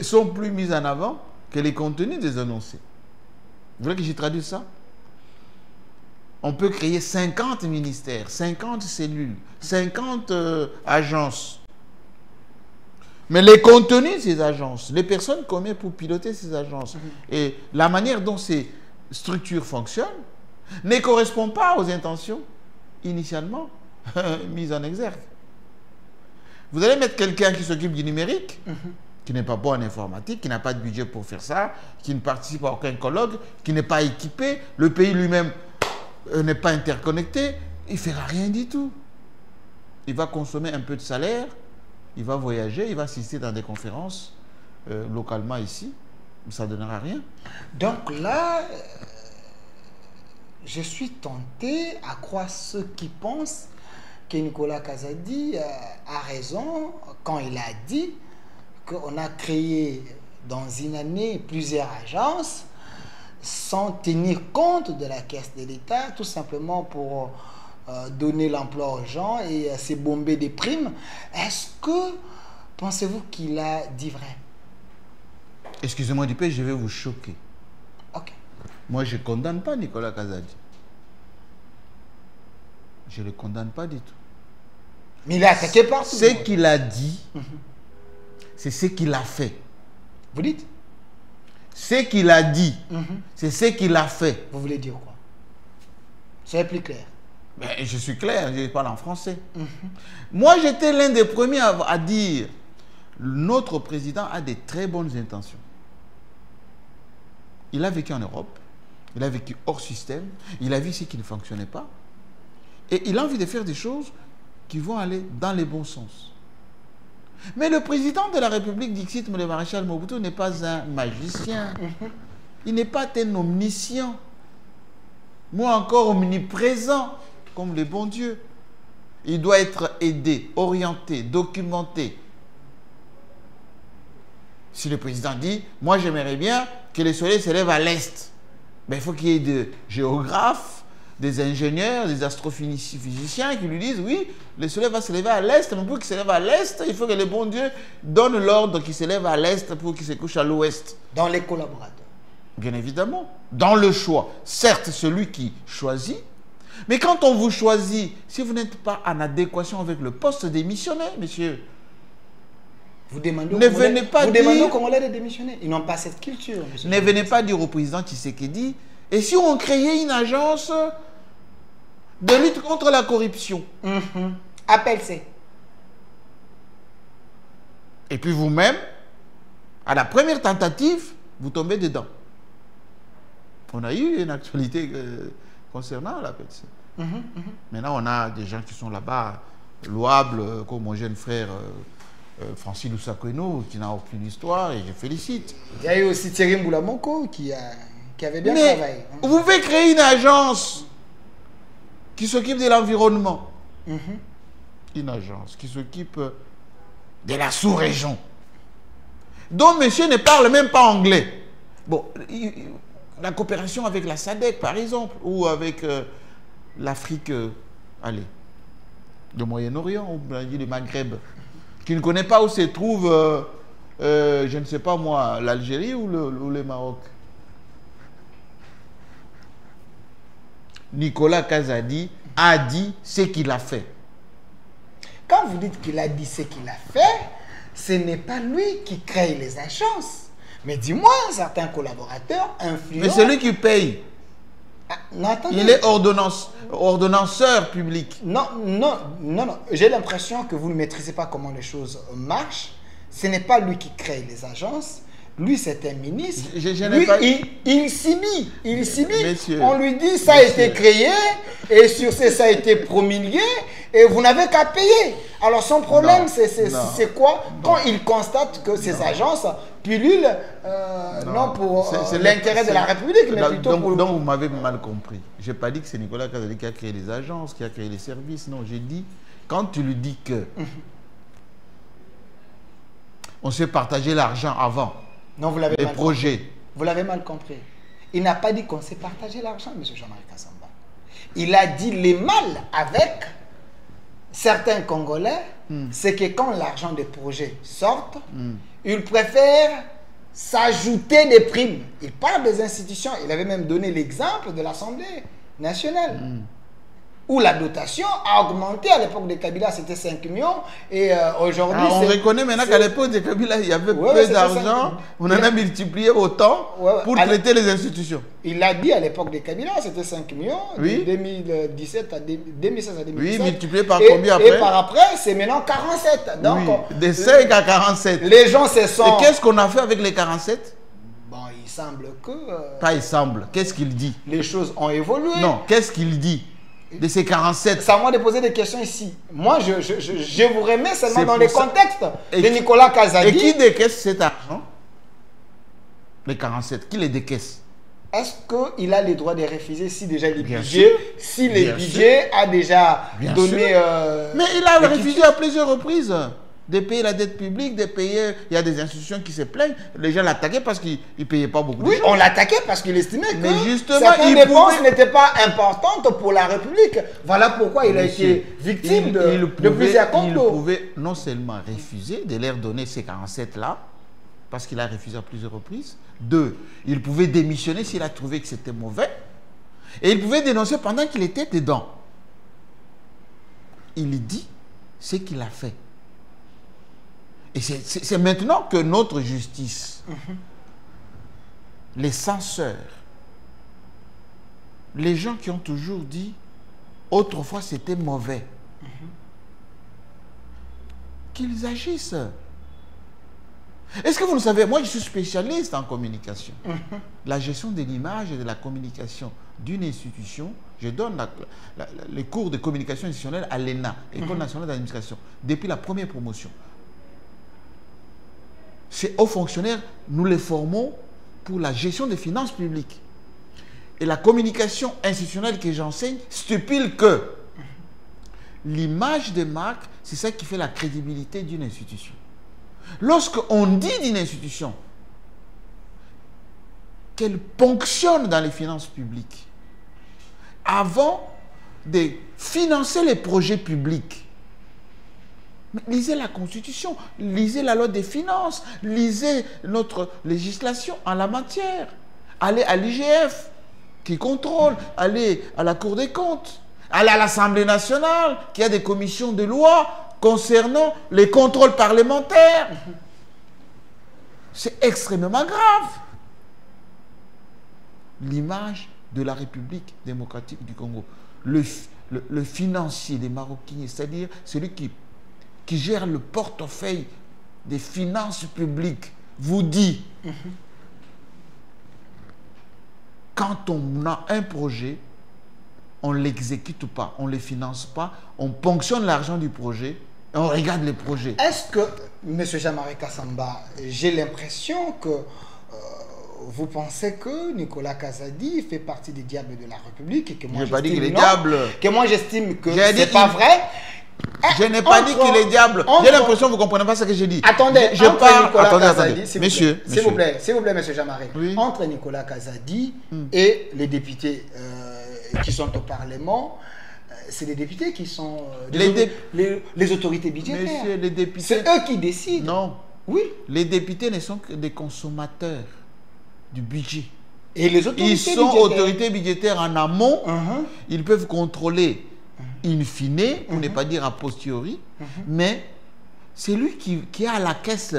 sont plus mis en avant que les contenus des énoncés. Vous voulez que je traduise ça? On peut créer 50 ministères, 50 cellules, 50 agences. Mais les contenus de ces agences, les personnes qu'on met pour piloter ces agences et la manière dont ces structures fonctionnent ne correspond pas aux intentions initialement mises en exergue. Vous allez mettre quelqu'un qui s'occupe du numérique, qui n'est pas bon en informatique, qui n'a pas de budget pour faire ça, qui ne participe à aucun colloque, qui n'est pas équipé, le pays lui-même n'est pas interconnecté, il ne fera rien du tout. Il va consommer un peu de salaire, il va voyager, il va assister dans des conférences localement ici, ça ne donnera rien. Donc là, je suis tenté à croire ceux qui pensent que Nicolas Kazadi a raison quand il a dit qu'on a créé dans une année plusieurs agences sans tenir compte de la caisse de l'État, tout simplement pour donner l'emploi aux gens et se bomber des primes. Est-ce que, pensez-vous qu'il a dit vrai? Excusez-moi du peu, je vais vous choquer. Ok. Moi, je ne condamne pas Nicolas Kazadi. Je ne le condamne pas du tout. Mais il est attaqué partout. Ce qu'il a dit, c'est ce qu'il a fait. Vous dites? Ce qu'il a dit, c'est ce qu'il a fait. Vous voulez dire quoi? Soyez plus clair. Ben, je suis clair, je parle en français. Moi, j'étais l'un des premiers à dire notre président a des très bonnes intentions. Il a vécu en Europe, il a vécu hors système, il a vu ce qui ne fonctionnait pas. Et il a envie de faire des choses qui vont aller dans les bons sens. Mais le président de la République, Dixit, le maréchal Mobutu, n'est pas un magicien. Il n'est pas un omniscient. Moi encore omniprésent, comme les bons dieux. Il doit être aidé, orienté, documenté. Si le président dit, moi j'aimerais bien que le soleil se lève à l'est, ben, il faut qu'il y ait des géographes, des ingénieurs, des astrophysiciens qui lui disent, oui, le soleil va se lever à l'est, mais pour qu'il se lève à l'est, il faut que le bon Dieu donne l'ordre qu'il se lève à l'est pour qu'il se couche à l'ouest. Dans les collaborateurs. Bien évidemment. Dans le choix. Certes, celui qui choisit, mais quand on vous choisit, si vous n'êtes pas en adéquation avec le poste, démissionnez, monsieur. Vous demandez aux Congolais de démissionner. Ils n'ont pas cette culture. Monsieur. Ne venez pas dire au président Tshisekedi, et si on créait une agence de lutte contre la corruption? Appel C. Et puis vous-même, à la première tentative, vous tombez dedans. On a eu une actualité concernant l'appel C. Maintenant, on a des gens qui sont là-bas, louables, comme mon jeune frère Francis Lusakweno, qui n'a aucune histoire, et je félicite. Il y a eu aussi Thierry Mboulamoko qui avait bien travaillé. Vous pouvez créer une agence qui s'occupe de l'environnement. Une agence qui s'occupe de la sous-région. Donc, monsieur ne parle même pas anglais. Bon, la coopération avec la SADC, par exemple, ou avec l'Afrique, allez, le Moyen-Orient, ou le Maghreb, qui ne connaît pas où se trouve, je ne sais pas moi, l'Algérie ou le Maroc. Nicolas Kazadi a dit ce qu'il a fait. Quand vous dites qu'il a dit ce qu'il a fait, ce n'est pas lui qui crée les agences. Mais dis-moi, certains collaborateurs influents... Mais c'est lui qui paye. Ah, non, attendez. Il est ordonnanceur public. Non. J'ai l'impression que vous ne maîtrisez pas comment les choses marchent. Ce n'est pas lui qui crée les agences. Lui, c'est un ministre. Il subit. Messieurs, on lui dit, ça a été créé, et sur ça a été promulgué, et vous n'avez qu'à payer. Alors, son problème, c'est quoi? Quand il constate que ces agences pullulent, non pour l'intérêt de la République, mais plutôt pour... Donc, vous m'avez mal compris. Je n'ai pas dit que c'est Nicolas Kazadi qui a créé les agences, qui a créé les services. Non, j'ai dit, quand tu lui dis que on s'est partagé l'argent avant, non, vous l'avez les mal projets. Compris. Vous l'avez mal compris. Il n'a pas dit qu'on s'est partagé l'argent, M. Jean-Marie Kassamba. Il a dit les mal avec certains Congolais, c'est que quand l'argent des projets sort, ils préfèrent s'ajouter des primes. Il parle des institutions. Il avait même donné l'exemple de l'Assemblée nationale. Où la dotation a augmenté. À l'époque de Kabila, c'était 5 millions. Et aujourd'hui, on reconnaît maintenant qu'à l'époque de Kabila, il y avait peu d'argent. On en a multiplié autant pour traiter les institutions. Il l'a dit à l'époque de Kabila, c'était 5 millions. Oui. De 2017 à 2016 à 2017. Oui, multiplié par combien après? Et par après, c'est maintenant 47. Donc, oui, de 5 à 47. Les gens se sont... Et qu'est-ce qu'on a fait avec les 47? Bon, il semble que... Pas il semble. Qu'est-ce qu'il dit? Les choses ont évolué. Non, qu'est-ce qu'il dit de ces 47? C'est à moi de poser des questions ici. Moi, je vous remets seulement dans les contextes de Nicolas Kazadi. Et qui décaisse cet argent? Les 47, qui les décaisse? Est-ce qu'il a les droits de refuser si déjà les budgets, si les budgets a déjà donné... Mais il a refusé à plusieurs reprises de payer la dette publique, de payer... Il y a des institutions qui se plaignent. Les gens l'attaquaient parce qu'ils ne payaient pas beaucoup. Oui, on l'attaquait parce qu'il estimait que justement, certaines dépenses n'étaient pas importantes pour la République. Voilà pourquoi il a été victime de plusieurs complots. Il pouvait non seulement refuser de leur donner ces 47-là, parce qu'il a refusé à plusieurs reprises. 2, il pouvait démissionner s'il a trouvé que c'était mauvais. Et il pouvait dénoncer pendant qu'il était dedans. Il dit ce qu'il a fait. Et c'est maintenant que notre justice, les censeurs, les gens qui ont toujours dit autrefois c'était mauvais, qu'ils agissent. Est-ce que vous le savez, moi je suis spécialiste en communication. La gestion de l'image et de la communication d'une institution, je donne les cours de communication institutionnelle à l'ENA, École nationale d'administration, depuis la première promotion. Ces hauts fonctionnaires, nous les formons pour la gestion des finances publiques. Et la communication institutionnelle que j'enseigne stipule que l'image des marques, c'est ça qui fait la crédibilité d'une institution. Lorsqu'on dit d'une institution qu'elle ponctionne dans les finances publiques, avant de financer les projets publics, lisez la Constitution, lisez la loi des finances, lisez notre législation en la matière. Allez à l'IGF qui contrôle, allez à la Cour des comptes, allez à l'Assemblée nationale qui a des commissions de loi concernant les contrôles parlementaires. C'est extrêmement grave. L'image de la République démocratique du Congo, le financier des Marocains, c'est-à-dire celui qui gère le portefeuille des finances publiques, vous dit quand on a un projet, on ne l'exécute pas, on ne le finance pas, on ponctionne l'argent du projet et on regarde les projets. Est-ce que, M. Jean-Marie Kassamba, j'ai l'impression que vous pensez que Nicolas Kazadi fait partie des diables de la République et que moi je n'ai pas dit qu'il est diable. Que moi j'estime que c'est pas vrai. Je n'ai pas dit qu'il est diable. J'ai l'impression que vous ne comprenez pas ce que j'ai dit. Attendez, je parle. Nicolas Attendez, Kazadi, s'il vous plaît, monsieur Jean-Marie. Oui. Entre Nicolas Kazadi et les députés qui sont au Parlement, c'est les députés qui sont les autorités budgétaires. Monsieur, les députés. C'est eux qui décident. Non. Oui. Les députés ne sont que des consommateurs du budget. Et les autorités Ils sont autorités budgétaires en amont. Ils peuvent contrôler in fine, pour ne pas dire a posteriori, mais c'est lui qui est à la caisse.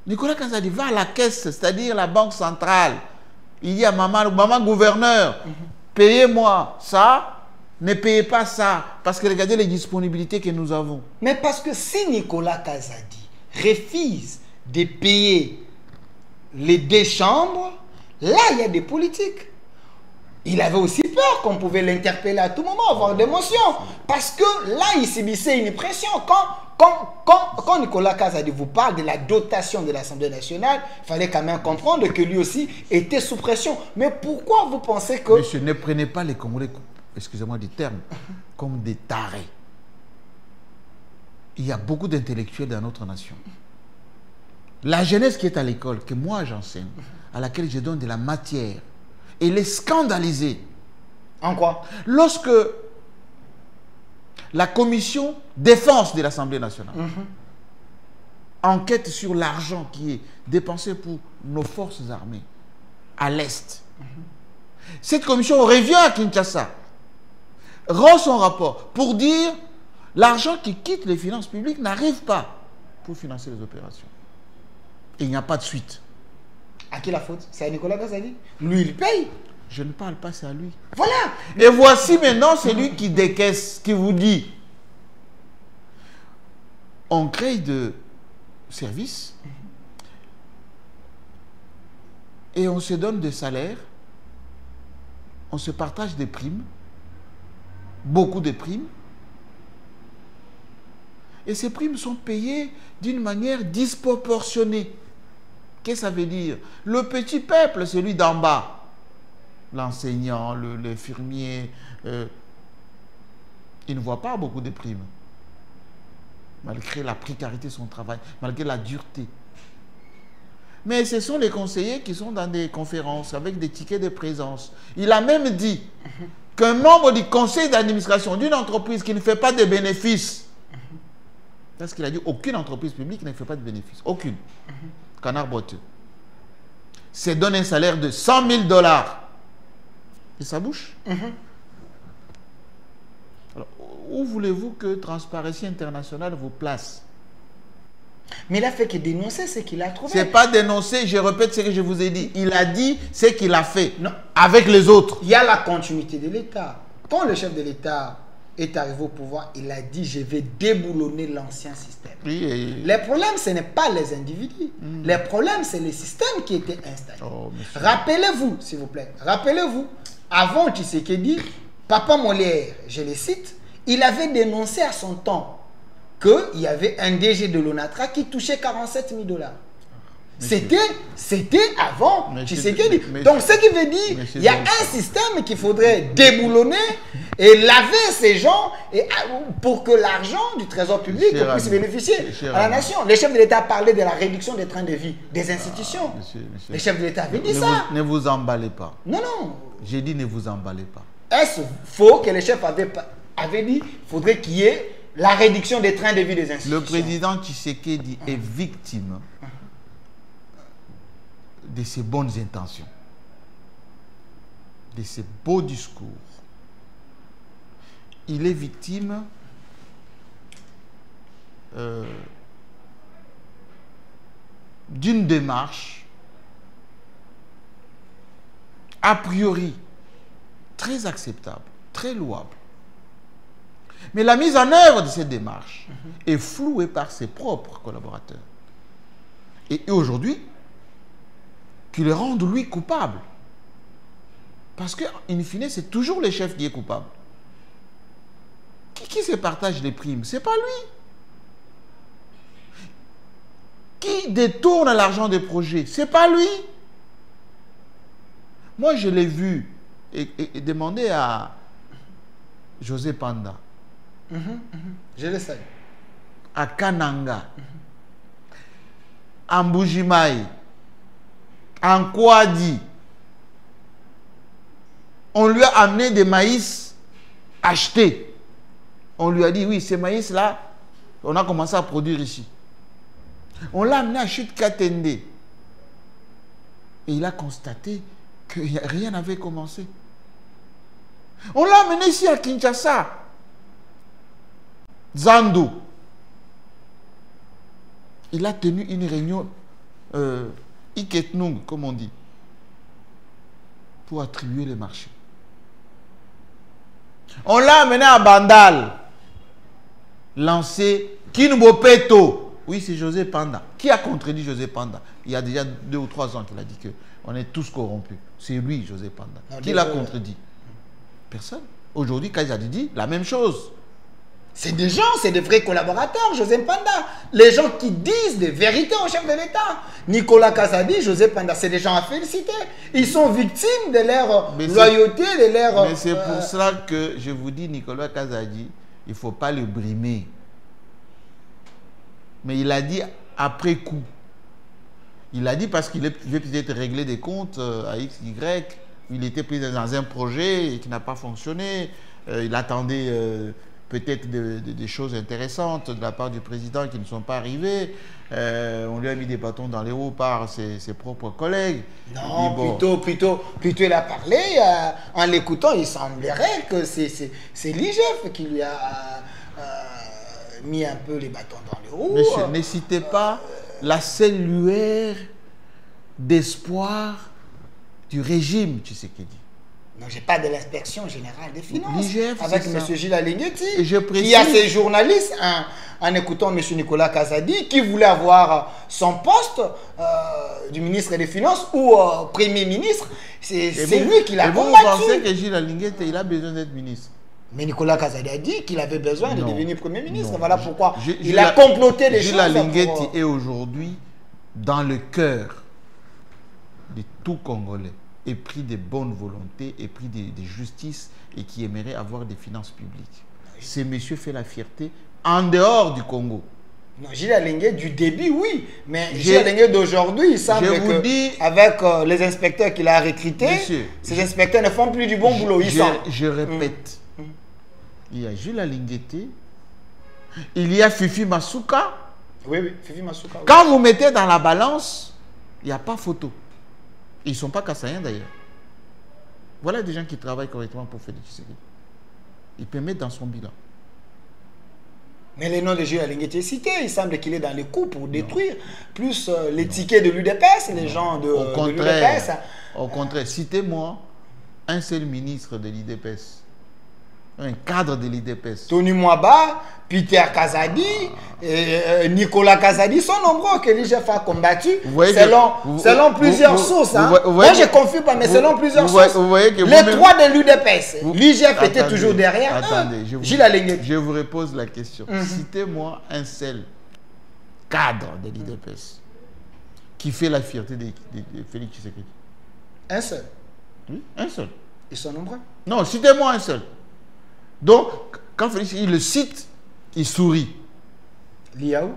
Nicolas Kazadi va à la caisse, c'est-à-dire la banque centrale. Il dit à maman gouverneur, payez-moi ça, ne payez pas ça, parce que regardez les disponibilités que nous avons. Mais parce que si Nicolas Kazadi refuse de payer les deux chambres, là il y a des politiques. Il avait aussi peur qu'on pouvait l'interpeller à tout moment, avoir des motions. Parce que là, il subissait une pression. Quand Nicolas Kazadi vous parle de la dotation de l'Assemblée nationale, il fallait quand même comprendre que lui aussi était sous pression. Mais pourquoi vous pensez que... Monsieur, ne prenez pas les Congolais, excusez-moi du terme, comme des tarés. Il y a beaucoup d'intellectuels dans notre nation. La jeunesse qui est à l'école, que moi j'enseigne, à laquelle je donne de la matière, elle est scandalisée. En quoi? Lorsque la commission défense de l'Assemblée nationale enquête sur l'argent qui est dépensé pour nos forces armées à l'Est, cette commission revient à Kinshasa, rend son rapport pour dire l'argent qui quitte les finances publiques n'arrive pas pour financer les opérations. Et il n'y a pas de suite. À qui la faute? C'est à Nicolas Kazadi. Lui, il paye. Je ne parle pas, c'est à lui. Voilà. Et voici maintenant celui qui décaisse, qui vous dit on crée de services et on se donne des salaires, on se partage des primes, beaucoup de primes, et ces primes sont payées d'une manière disproportionnée. Qu'est-ce que ça veut dire? Le petit peuple, celui d'en bas, l'enseignant, l'infirmier, il ne voit pas beaucoup de primes. Malgré la précarité de son travail, malgré la dureté. Mais ce sont les conseillers qui sont dans des conférences avec des tickets de présence. Il a même dit qu'un membre du conseil d'administration d'une entreprise qui ne fait pas de bénéfices, parce qu'il a dit aucune entreprise publique ne fait pas de bénéfices. Aucune. Canard boiteux. Se donne un salaire de 100 000 $. Et ça bouge. Alors, où voulez-vous que Transparency International vous place? Mais il a fait que dénoncer ce qu'il a trouvé. Ce n'est pas dénoncer, je répète ce que je vous ai dit. Il a dit ce qu'il a fait. Non. Avec les autres. Il y a la continuité de l'État. Quand le chef de l'État est arrivé au pouvoir, il a dit je vais déboulonner l'ancien système. Oui, Les problèmes, ce n'est pas les individus. Les problèmes, c'est les systèmes qui étaient installés. Oh, rappelez-vous, s'il vous plaît, rappelez-vous, avant Tshisekedi, Papa Molière, je le cite, il avait dénoncé à son temps qu'il y avait un DG de l'ONATRA qui touchait 47 000 $. C'était avant Tshisekedi. Donc, ce qui veut dire qu'il y a un système qu'il faudrait déboulonner et laver ces gens pour que l'argent du trésor public puisse bénéficier à la nation. Les chefs de l'État parlaient de la réduction des trains de vie des institutions. Les chefs de l'État avaient dit ça. Ne vous emballez pas. Non, non. J'ai dit ne vous emballez pas. Est-ce faux que les chefs avaient dit qu'il faudrait qu'il y ait la réduction des trains de vie des institutions? Le président Tshisekedi est victime de ses bonnes intentions, de ses beaux discours. Il est victime d'une démarche a priori très acceptable, très louable. Mais la mise en œuvre de cette démarche est flouée par ses propres collaborateurs. Et aujourd'hui, qui le rendent lui coupable. Parce que, in fine, c'est toujours le chef qui est coupable. Qui se partage les primes? Ce n'est pas lui. Qui détourne l'argent des projets? Ce n'est pas lui. Moi, je l'ai vu et demandé à José Panda. Je le sais. à Kananga, à Mbujimaï, en Kouadi. On lui a amené des maïs achetés. On lui a dit, oui, ces maïs-là, on a commencé à produire ici. On l'a amené à Chute Katende. Et il a constaté que rien n'avait commencé. On l'a amené ici à Kinshasa. Zando. Il a tenu une réunion Iketnung, comme on dit, pour attribuer les marchés. On l'a amené à Bandal, lancé Kinbopeto. Oui, c'est José Panda. Qui a contredit José Panda? Il y a déjà 2 ou 3 ans qu'il a dit que on est tous corrompus. C'est lui, José Panda. Non, qui l'a contredit? Personne. Aujourd'hui, Kazadi dit la même chose. C'est des gens, c'est des vrais collaborateurs, José Panda. Les gens qui disent des vérités au chef de l'État. Nicolas Kazadi, José Panda, c'est des gens à féliciter. Ils sont victimes de leur loyauté, de leur... Mais c'est pour cela que je vous dis, Nicolas Kazadi, il ne faut pas le brimer. Mais il a dit après coup. Il a dit parce qu'il veut peut-être régler des comptes à X, Y. Il était pris dans un projet qui n'a pas fonctionné. Il attendait... peut-être des choses intéressantes de la part du président qui ne sont pas arrivées. On lui a mis des bâtons dans les roues par ses propres collègues. Non, bon, plutôt il a parlé, en l'écoutant, il semblerait que c'est l'IGF qui lui a mis un peu les bâtons dans les roues. Monsieur, ne citez pas la seule lueur d'espoir du régime Tshisekedi. Non, je parle de l'inspection générale des finances avec M. Gilles Alinguetti, qui a ses journalistes en écoutant M. Nicolas Kazadi qui voulait avoir son poste du ministre des Finances ou Premier ministre. C'est lui qui l'a combattu. Vous pensez que Gilles Alinguetti, il a besoin d'être ministre? Mais Nicolas Kazadi a dit qu'il avait besoin de devenir Premier ministre. Non. Voilà pourquoi il a comploté les choses. Gilles Alinguetti est aujourd'hui dans le cœur de tout Congolais, épris de bonne volonté, épris de justice et qui aimerait avoir des finances publiques. Ce monsieur fait la fierté en dehors du Congo. Non, Gilles Alingué du début, oui. Mais Gilles Alingué d'aujourd'hui, il semble qu'avec les inspecteurs qu'il a recrutés, ces inspecteurs ne font plus du bon boulot. Je répète, il y a Gilles Alinguetti, il y a Fifi Masuka. Oui, Fifi Masuka. Quand vous mettez dans la balance, il n'y a pas photo. Ils ne sont pas kassaïens d'ailleurs. Voilà des gens qui travaillent correctement pour Félix Tshisekedi. Il peut mettre dans son bilan. Mais le nom de Gilles Alinguetti est cité. Il semble qu'il est dans les coups pour détruire. Plus les tickets de l'UDPS, les gens de l'UDPS. Au contraire, citez-moi un seul ministre de l'UDPS. Un cadre de l'IDPS. Tony Mwaba, Peter Kazadi, Nicolas Kazadi sont nombreux que l'IGF a combattu selon plusieurs sources. Moi, je ne confie pas, mais selon plusieurs sources. Les trois de l'UDPS, l'IGF était toujours derrière. Attendez, je vous repose la question. Citez-moi un seul cadre de l'IDPS qui fait la fierté de Félix Tshisekedi. Un seul? Oui, un seul. Ils sont nombreux? Non, citez-moi un seul. Donc, quand Félix il le cite, il sourit. Liaou?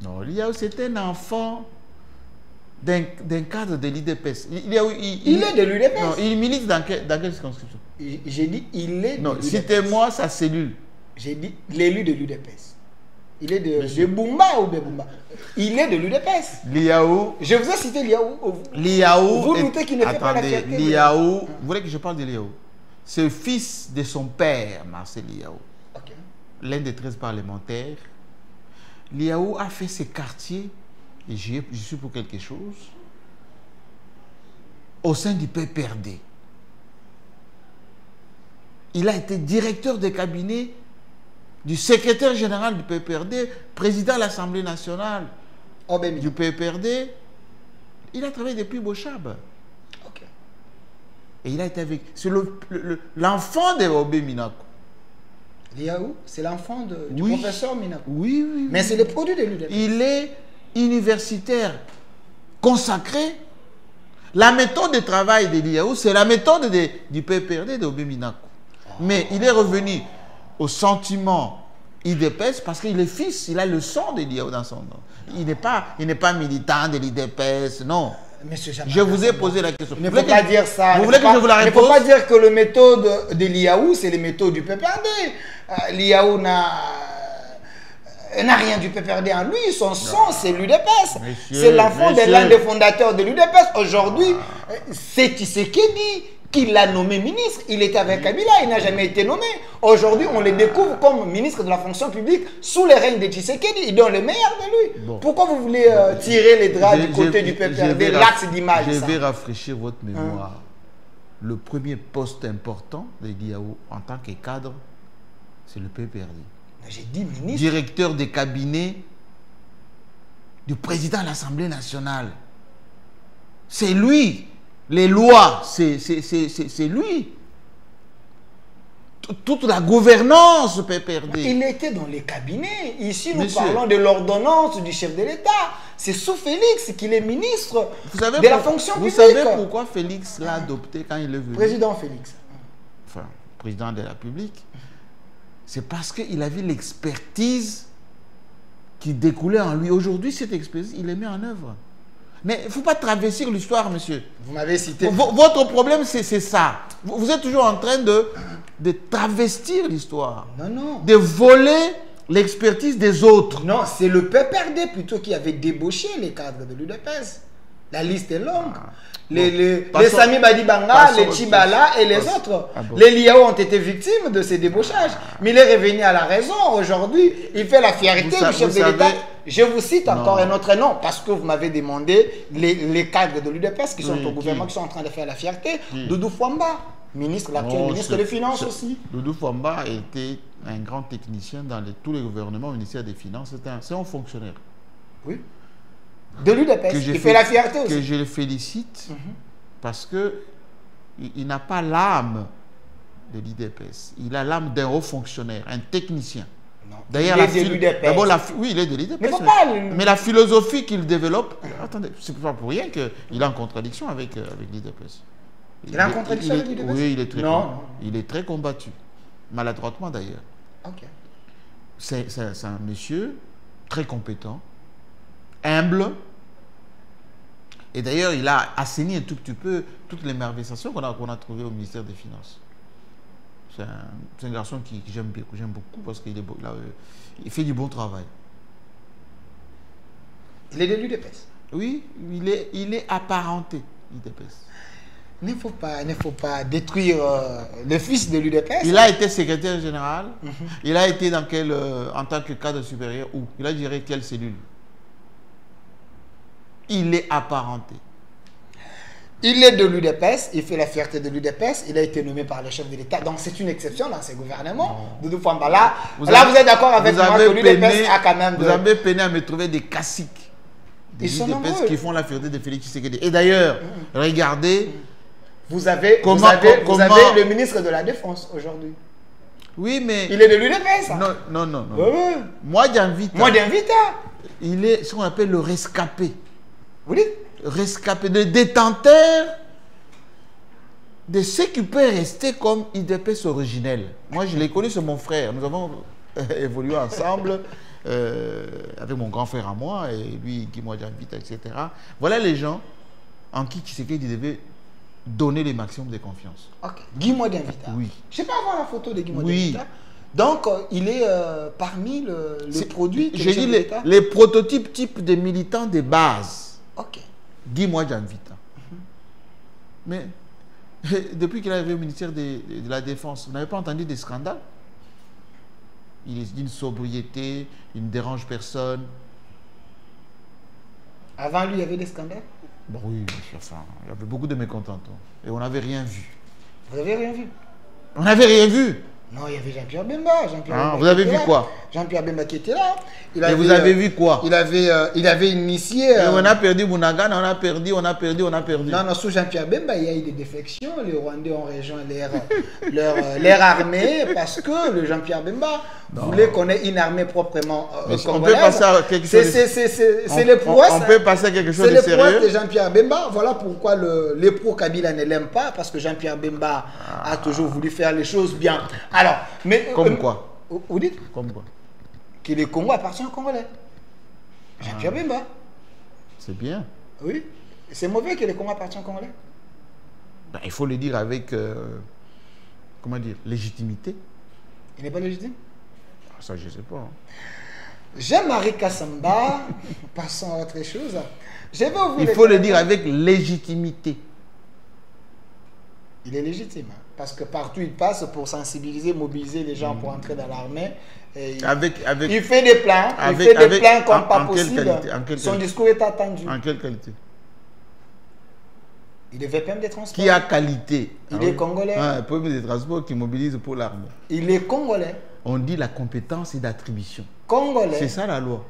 Non, Liaou, c'est un enfant d'un cadre de l'IDPS. Il est de l'UDPS? Non, il milite dans quelle circonscription? J'ai dit, il est de l'UDPS. Non, citez-moi sa cellule. J'ai dit, l'élu de l'UDPS. Il est de Bumba ou de Bumba? Il est de l'UDPS. Liaou. Je vous ai cité Liaou. Liaou. Vous doutez qu'il ne fait pas la fierté? Liaou. Vous voulez que je parle de Liaou? C'est le fils de son père, Marcel Liaou. Okay. L'un des 13 parlementaires. Liaou a fait ses quartiers, et je suis pour quelque chose, au sein du PPRD. Il a été directeur de cabinet du secrétaire général du PPRD, président de l'Assemblée nationale du PPRD. Il a travaillé depuis Bochab. Et il a été avec... C'est l'enfant de Obé Minako. Liaou, c'est l'enfant du professeur Minako. Oui. Mais c'est le produit de l'UDPS. Il est universitaire consacré. La méthode de travail de Liaou, c'est la méthode du PPRD de Obé Minako. Mais il est revenu au sentiment IDPS parce qu'il est fils, il a le sang de Liao dans son nom. Il n'est pas militant de l'IDPS, non. Je vous ai posé la question. Il ne faut pas dire ça. Vous voulez que je vous la réponde? Il ne faut pas dire que le méthode de Liaou, c'est les méthodes du PPRD. Liaou n'a rien du PPRD en lui. Son sang, c'est l'UDPS. C'est l'enfant de l'un des fondateurs de l'UDPS. Aujourd'hui, c'est Tshisekedi qui l'a nommé ministre. Il était avec Kabila, il n'a jamais été nommé. Aujourd'hui, on le découvre comme ministre de la fonction publique sous les règnes de Tshisekedi. Il donne le meilleur de lui. Bon. Pourquoi vous voulez tirer les draps du côté du PPRD, l'axe d'image? Je vais rafraîchir votre mémoire. Le premier poste important de Liao en tant que cadre, c'est le PPRD. J'ai dit ministre. Directeur des cabinets du président de l'Assemblée nationale. C'est lui. Les lois, c'est lui. Toute la gouvernance PPRD. Il était dans les cabinets. Ici, nous parlons de l'ordonnance du chef de l'État. C'est sous Félix qu'il est ministre de la fonction publique. Vous savez pourquoi Félix l'a adopté quand il est venu? Président Félix. Enfin, président de la République. C'est parce qu'il avait l'expertise qui découlait en lui. Aujourd'hui, cette expertise, il est mis en œuvre. Mais il ne faut pas travestir l'histoire, monsieur. Vous m'avez cité. Votre problème, c'est ça. Vous êtes toujours en train de travestir l'histoire. Non, non. De voler l'expertise des autres. Non, c'est le PPRD plutôt qui avait débauché les cadres de l'UDPS. La liste est longue. Les Sami Badibanga, les Chibala et les autres. Les Liao ont été victimes de ces débauchages. Mais il est revenu à la raison. Aujourd'hui, il fait la fierté du chef de l'État. Je vous cite encore un autre nom parce que vous m'avez demandé les cadres de l'UDPS qui sont au gouvernement, qui sont en train de faire la fierté. Doudou Fwamba, l'actuel ministre des Finances aussi. Doudou Fwamba a été un grand technicien dans tous les gouvernements au ministère des Finances. C'est un fonctionnaire. Oui. De l'UDPS. Il fait la fierté aussi. Que je le félicite parce que il n'a pas l'âme de l'UDPS. Il a l'âme d'un haut fonctionnaire, un technicien. D'ailleurs, il est de l'UDPS. Oui, il est de l'UDPS. Mais la philosophie qu'il développe, attendez, c'est pas pour rien qu'il est en contradiction avec l'UDPS. Il est en contradiction avec l'UDPS? Oui, il est très combattu. Maladroitement d'ailleurs. Ok. C'est un monsieur très compétent, humble. Et d'ailleurs, il a assaini un tout petit peu toutes les malversations qu'on a trouvées au ministère des Finances. C'est un garçon que j'aime beaucoup parce qu'il il fait du bon travail. Il est de l'UDPS? Oui, il est apparenté l'UDPS. Il ne faut pas détruire le fils de l'UDPS. Il a été secrétaire général. Il a été en tant que cadre supérieur où? Il a géré quelle cellule? Il est apparenté. Il est de l'UDPS, il fait la fierté de l'UDPS, il a été nommé par le chef de l'État. Donc c'est une exception dans ces gouvernements. Doudou Fwamba, là, vous êtes d'accord avec moi que l'UDPS a quand même... Vous avez peiné à me trouver des caciques de l'UDPS qui font la fierté de Félix Tshisekedi. Et d'ailleurs, regardez... Vous avez le ministre de la Défense aujourd'hui. Oui, mais... Il est de l'UDPS. Non. Moi, j'invite... Il est ce qu'on appelle le rescapé. Vous dites? Rescapé, le détenteur de ce qui peut rester comme IDPS originel. Moi, je l'ai connu, c'est mon frère. Nous avons évolué ensemble avec mon grand frère à moi et lui, Guy Mwadjavita, etc. Voilà les gens en qui Tshisekedi devait donner les maximums de confiance. Ok. Guy Mwadjavita. Oui. Je ne sais pas avoir la photo de Guy Mwadjavita. Oui. Donc, il est parmi les produits que j'ai dit les prototypes types de militants de base. Ok. Guy Mwadjavita. Mais depuis qu'il est arrivé au ministère de la Défense, vous n'avez pas entendu des scandales? Il est d'une sobriété, il ne dérange personne. Avant lui, il y avait des scandales? Bon, oui, enfin, il y avait beaucoup de mécontentants. Et on n'avait rien vu. Vous n'avez rien vu? On n'avait rien vu. Non, il y avait Jean-Pierre Bemba. Vous avez vu quoi? Jean-Pierre Bemba qui était là. Et vous avez vu quoi? Il avait initié... on a perdu Bounagan, on a perdu. Non, non, sous Jean-Pierre Bemba, il y a eu des défections. Les Rwandais ont rejoint leur armée parce que le Jean-Pierre Bemba voulait qu'on ait une armée proprement on peut passer à quelque chose. C'est les prouesses. On peut passer à quelque chose de sérieux. C'est les prouesses de Jean-Pierre Bemba. Voilà pourquoi les pro-Kabila ne l'aiment pas, parce que Jean-Pierre Bemba a toujours voulu faire les choses bien. Alors, mais... Comme quoi? Vous dites? Comme quoi? Que le Congo appartient aux Congolais. Jean-Pierre Bemba. C'est bien. Oui. C'est mauvais que le Congo appartient aux Congolais. Ben, il faut le dire avec, comment dire, légitimité. Il n'est pas légitime? Ça, je ne sais pas. Hein. Jean-Marie Kassamba, passons à autre chose. Je vais il faut le dire avec légitimité. Il est légitime. Parce que partout il passe pour sensibiliser, mobiliser les gens pour entrer dans l'armée. Il fait des plans. Il fait des plans comme pas possible. Son discours est attendu. En quelle qualité? Il est VPM des transports. Qui a qualité? Il est congolais. Un VPM des transports qui mobilise pour l'armée. Il est congolais. On dit la compétence et d'attribution. Congolais. C'est ça la loi.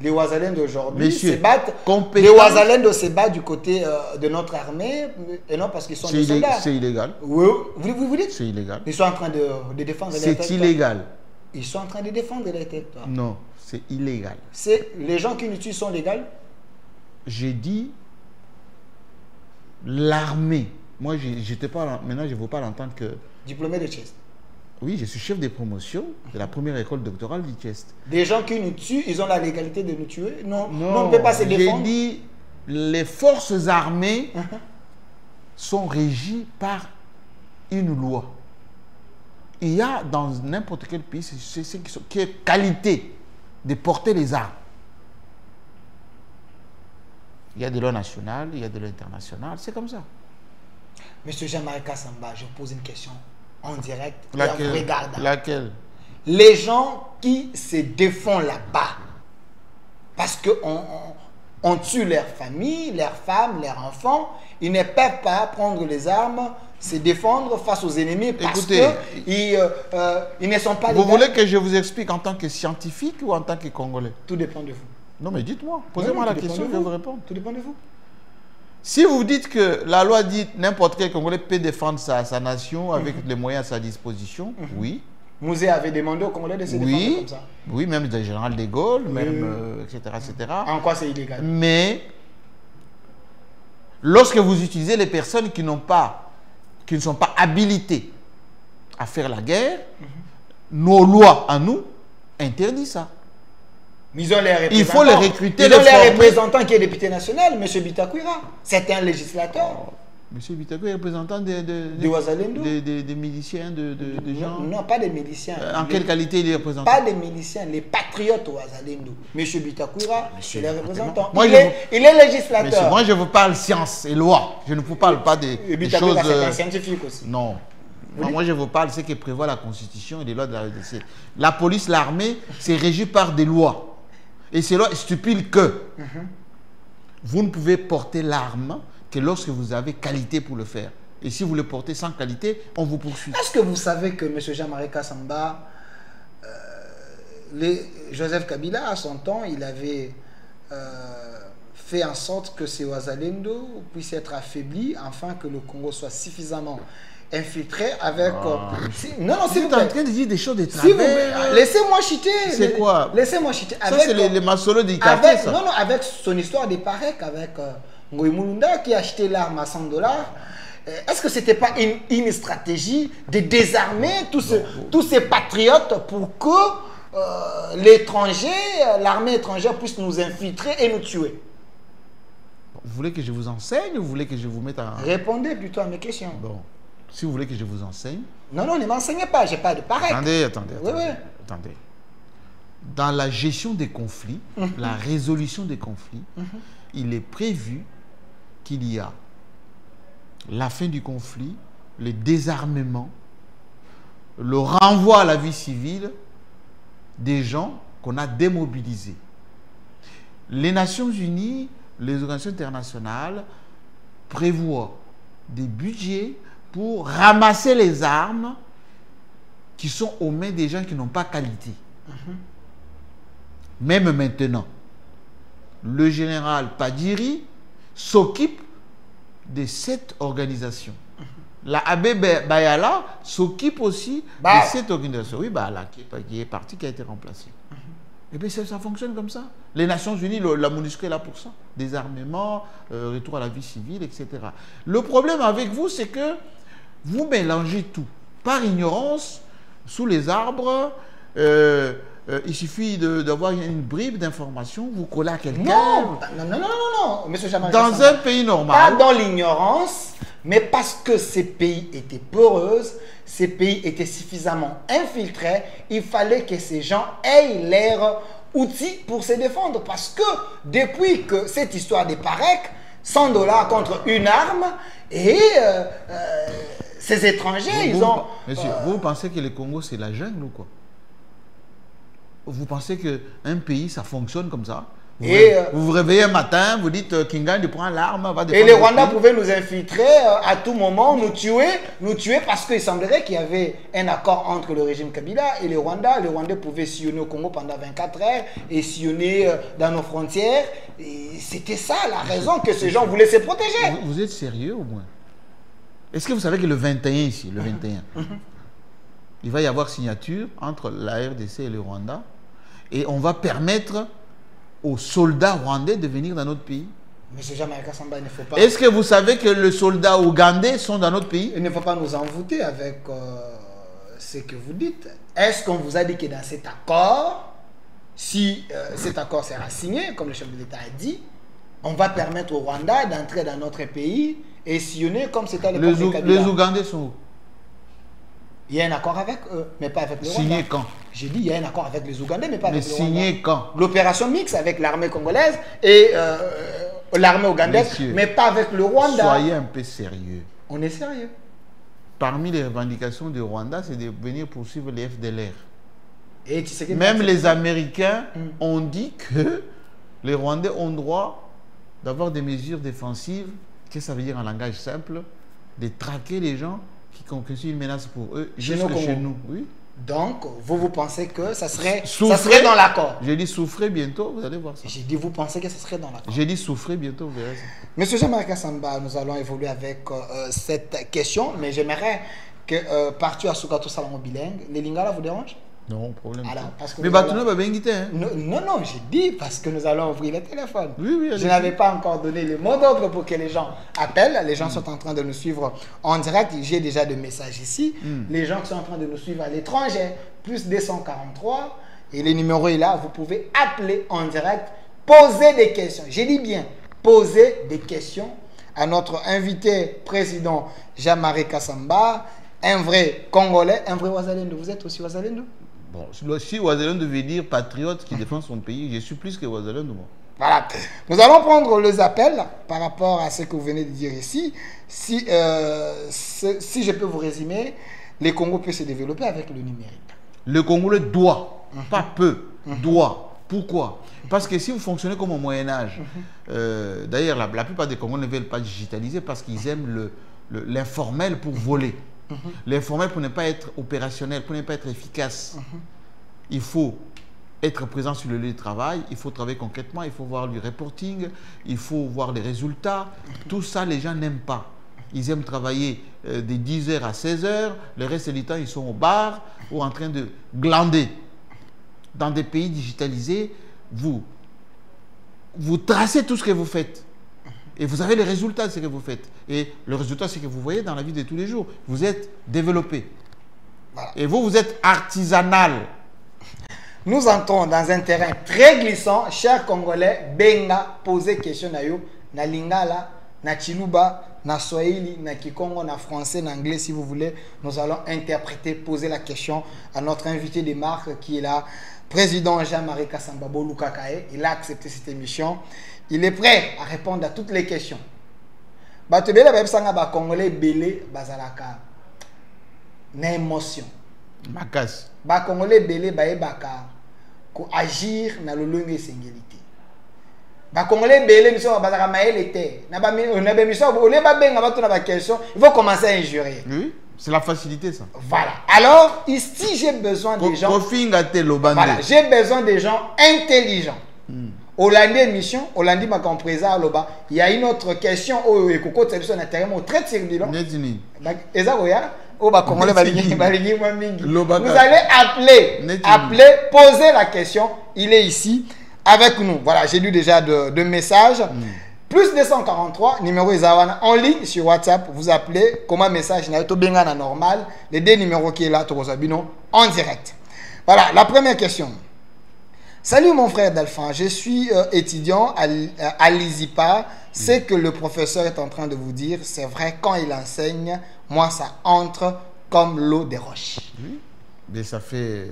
Les Ouazalènes d'aujourd'hui se battent. Les Ouazalènes se battent du côté de notre armée, et non parce qu'ils sont des soldats. C'est illégal. Oui, vous dites? C'est illégal. Ils sont en train de défendre les territoires. C'est illégal. Ils sont en train de défendre les territoires. Non, c'est illégal. Les gens qui nous tuent sont légaux? J'ai dit l'armée. Moi, maintenant, je ne veux pas l'entendre que... Diplômé de Chest. Oui, je suis chef de promotion de la première école doctorale du Chest. Des gens qui nous tuent, ils ont la légalité de nous tuer? Non, on ne peut pas se défendre. J'ai dit, les forces armées sont régies par une loi. Il y a dans n'importe quel pays, c'est ce qui est qualité de porter les armes. Il y a de loi nationale, il y a de loi internationale, c'est comme ça. Monsieur Jean-Marie Kassamba, je pose une question en direct. Laquelle? Les gens qui se défendent là-bas, parce qu'on tue leurs familles, leurs femmes, leurs enfants, ils ne peuvent pas prendre les armes, se défendre face aux ennemis parce qu'ils ne sont pas... Vous voulez que je vous explique en tant que scientifique ou en tant que Congolais? Tout dépend de vous. Non mais dites-moi, posez-moi la question, je vais vous répondre. Tout dépend de vous. Si vous dites que la loi dit n'importe quel Congolais peut défendre sa nation avec les moyens à sa disposition, oui. Mouzé avait demandé aux Congolais de se défendre comme ça. Oui, même le général de Gaulle, même, etc., etc. En quoi c'est illégal? Mais lorsque vous utilisez les personnes qui ne sont pas habilitées à faire la guerre, nos lois à nous interdisent ça. Ils ont les représentants. Il faut les recruter. Ils ont les représentants qui est député national, M. Bitakwira. C'est un législateur. M. Bitakwira est représentant des miliciens, de gens. Non, pas des miliciens. En quelle qualité il est représentant? Pas des miliciens, les patriotes au Ouazalendo. M. Bitakwira, c'est le représentant. Il est législateur. Monsieur, moi, je vous parle science et loi. Je ne vous parle pas des choses... c'est un scientifique aussi. Non. Moi, je vous parle de ce que prévoit la Constitution et les lois de la RDC. La police, l'armée, c'est régi par des lois. Et ces lois stipulent que vous ne pouvez porter l'arme que lorsque vous avez qualité pour le faire. Et si vous le portez sans qualité, on vous poursuit. Est-ce que vous savez que M. Jean-Marie Kassamba, Joseph Kabila, à son temps, il avait fait en sorte que ces Ouazalendo puissent être affaiblis afin que le Congo soit suffisamment infiltré avec... Non, s'il vous plaît. Vous êtes en train de dire des choses de travers. Laissez-moi chiter. C'est quoi? Laissez-moi chiter. Ça, c'est les massolos du quartier, ça. Non, avec son histoire des Parek, avec Ngoï Mulunda qui a acheté l'arme à $100. Est-ce que ce n'était pas une stratégie de désarmer tous ces patriotes pour que l'armée étrangère puisse nous infiltrer et nous tuer? Vous voulez que je vous enseigne ou vous voulez que je vous mette en... Répondez plutôt à mes questions. Bon. Si vous voulez que je vous enseigne... Non, ne m'enseignez pas, je n'ai pas de pareil. Attendez. Dans la gestion des conflits, la résolution des conflits, il est prévu qu'il y a la fin du conflit, le désarmement, le renvoi à la vie civile des gens qu'on a démobilisés. Les Nations Unies, les organisations internationales prévoient des budgets pour ramasser les armes qui sont aux mains des gens qui n'ont pas qualité. même maintenant, le général Padiri s'occupe de cette organisation. La Abbé Bayala s'occupe aussi de cette organisation. Oui, Bayala, qui est parti, qui a été remplacé. Et bien ça fonctionne comme ça. Les Nations Unies, la MONUSCO est là pour ça. Désarmement, retour à la vie civile, etc. Le problème avec vous, c'est que vous mélangez tout. Par ignorance, sous les arbres, il suffit d'avoir une bribe d'information, vous collez à quelqu'un. Non, monsieur Jean-Marie Dans Kassamba, un pays normal. pas dans l'ignorance, mais parce que ces pays étaient peureuses, ces pays étaient suffisamment infiltrés, il fallait que ces gens aient leurs outils pour se défendre. Parce que depuis que cette histoire des PAREC, 100 $ contre une arme, et ces étrangers, ils ont... Monsieur, vous pensez que le Congo, c'est la jungle ou quoi? Vous pensez qu'un pays, ça fonctionne comme ça? Vous vous réveillez un matin, vous dites Kingan prend l'arme, va défendre. Et les Rwandais pouvaient nous infiltrer à tout moment, nous tuer parce qu'il semblerait qu'il y avait un accord entre le régime Kabila et les Rwandais. Les Rwandais pouvaient sillonner au Congo pendant 24 heures et sillonner dans nos frontières. C'était ça la raison que ces gens voulaient se protéger. Vous êtes sérieux au moins? Est-ce que vous savez que le 21 ici, le 21, il va y avoir signature entre la RDC et le Rwanda et on va permettre aux soldats rwandais de venir dans notre pays? Monsieur Jean-Marie Kassamba, il ne faut pas... Est-ce que vous savez que les soldats ougandais sont dans notre pays? Il ne faut pas nous envoûter avec ce que vous dites. Est-ce qu'on vous a dit que dans cet accord, si cet accord sera signé, comme le chef de l'État a dit, on va permettre au Rwanda d'entrer dans notre pays et sillonner comme c'était à l'époque de Kabila? Les Ougandais sont où? Il y a un accord avec eux, mais pas avec le Rwanda. Signé quand? J'ai dit il y a un accord avec les Ougandais, mais pas avec le Rwanda. Signé quand? L'opération mixte avec l'armée congolaise et l'armée ougandaise, Messieurs, mais pas avec le Rwanda. Soyez un peu sérieux. On est sérieux. Parmi les revendications du Rwanda, c'est de venir poursuivre les FDLR. Et tu sais que même les Américains ont dit que les Rwandais ont droit d'avoir des mesures défensives. Qu'est-ce que ça veut dire en langage simple? De traquer les gens qui constituent une menace pour eux jusque chez nous. Oui. Donc, vous pensez que ça serait dans l'accord? J'ai dit souffrez bientôt, vous allez voir ça. J'ai dit vous pensez que ça serait dans l'accord? J'ai dit souffrez bientôt, vous verrez ça. Monsieur Jean-Marie Kassamba, nous allons évoluer avec cette question, mais j'aimerais que partir à Sougato Salamo bilingue, les Lingala vous dérange? Non, problème. Alors, parce que mais Batuno va bien quitter. Non, j'ai dit parce que nous allons ouvrir le téléphone. Oui, je n'avais pas encore donné le mot d'ordre pour que les gens appellent. Les gens sont en train de nous suivre en direct. J'ai déjà des messages ici. Les gens qui sont en train de nous suivre à l'étranger, plus 243. Et le numéro est là. Vous pouvez appeler en direct, poser des questions. J'ai dit bien, poser des questions à notre invité président Jean-Marie Kassamba, un vrai Congolais, un vrai Ouazalendo. Vous êtes aussi Ouazalendo? Bon, si Ouazalendo veut dire patriote qui défend son pays, je suis plus que Ouazalendo, moi. Voilà. Nous allons prendre les appels par rapport à ce que vous venez de dire ici. Si je peux vous résumer, le Congo peut se développer avec le numérique. Le Congolais doit, pas peut, doit. Pourquoi? Parce que si vous fonctionnez comme au Moyen-Âge, d'ailleurs la plupart des Congolais ne veulent pas digitaliser parce qu'ils aiment l'informel pour voler. L'informel pour ne pas être opérationnel, pour ne pas être efficace. Il faut être présent sur le lieu de travail, il faut travailler concrètement, il faut voir du reporting, il faut voir les résultats. Tout ça, les gens n'aiment pas. Ils aiment travailler de 10h à 16h, le reste du temps, ils sont au bar ou en train de glander. Dans des pays digitalisés, vous tracez tout ce que vous faites. Et vous avez les résultats de ce que vous faites. Et le résultat, c'est que vous voyez dans la vie de tous les jours. Vous êtes développé. Voilà. Et vous êtes artisanal. Nous entrons dans un terrain très glissant. Chers Congolais, benga, posez question na yo, na lingala, na chiluba, na swahili, na kikongo, na français, na anglais, si vous voulez. Nous allons interpréter, poser la question à notre invité de marque qui est là, président Jean-Marie Kassamba Bolukakae. Il a accepté cette émission. Il est prêt à répondre à toutes les questions. Batebele babsanga ba Congolais belé bazalaka na émotion. Makas. Ba Congolais belé baebaka ko agir na lolongo esengélité. Ba Congolais belé miso bazalaka maele te. Na ba miso ole ba benga bato na ba question, il faut commencer à injurier. Oui. C'est la facilité, ça. Voilà. Alors, ici, j'ai besoin des gens... Voilà, j'ai besoin des gens intelligents. Hollandais mission, Hollandais m'a compris ça, il y a une autre question. Vous allez appeler, poser la question. Il est ici avec nous. Voilà, j'ai lu déjà de messages. Plus 243, numéro Izawana, en ligne sur WhatsApp. Vous appelez, comment message n'a pas normal. Les deux numéros qui est là, en direct. Voilà, la première question. Salut mon frère Delphin, je suis étudiant à l'ISIPA. Ce que le professeur est en train de vous dire, c'est vrai, quand il enseigne, moi ça entre comme l'eau des roches. Oui, mais ça fait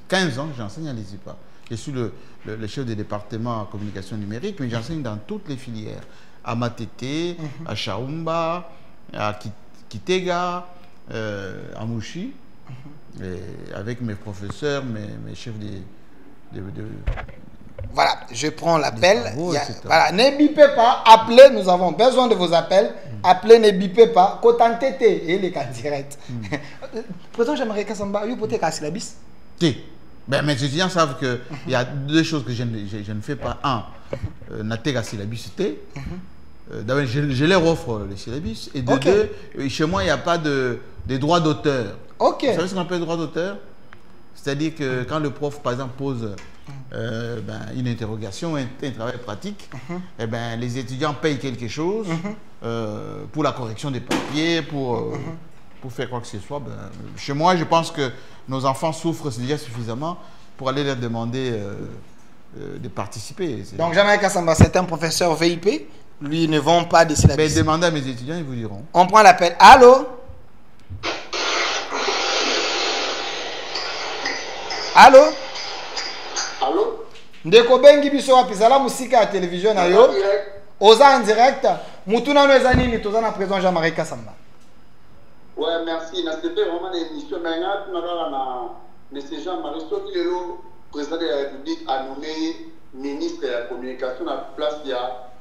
15 ans que j'enseigne à l'ISIPA. Je suis le chef de département en communication numérique, mais j'enseigne dans toutes les filières. À Matete, à Chaumba, à Kitega, à Mouchi, et avec mes professeurs, mes chefs de Voilà, je prends l'appel. Voilà, ne bipez pas, appelez, nous avons besoin de vos appels. Appelez, ne bipez pas. Kotantete, et les cas directs. Président Jean-Marie Kassamba, vous pouvez casser la bise? Ben, mes étudiants savent qu'il y a deux choses que je ne fais pas. Un, Natega syllabus T. D'abord, je leur offre les syllabus. Et de deux, chez moi, il n'y a pas de droit d'auteur. Vous savez ce qu'on appelle droit d'auteur? C'est-à-dire que quand le prof, par exemple, pose une interrogation, un travail pratique, eh ben, les étudiants payent quelque chose pour la correction des papiers, pour faire quoi que ce soit. Ben, chez moi, je pense que nos enfants souffrent déjà suffisamment pour aller leur demander de participer. Donc, Jean-Marie Kassamba, c'est un professeur VIP. Lui, ils ne vont pas de syllabus. Ben, demandez à mes étudiants, ils vous diront. On prend l'appel. Allô? Allô? Allô? Ndeko bengi biso wapi zala musika ya télévision na yo. Oza en direct. Mutuna no eza nini toza na président Jean-Marie Kassamba. Ouais, merci. C'était vraiment une émission. Mais M. Jean-Marie, sauf que le président de la République a nommé ministre de la communication à la place de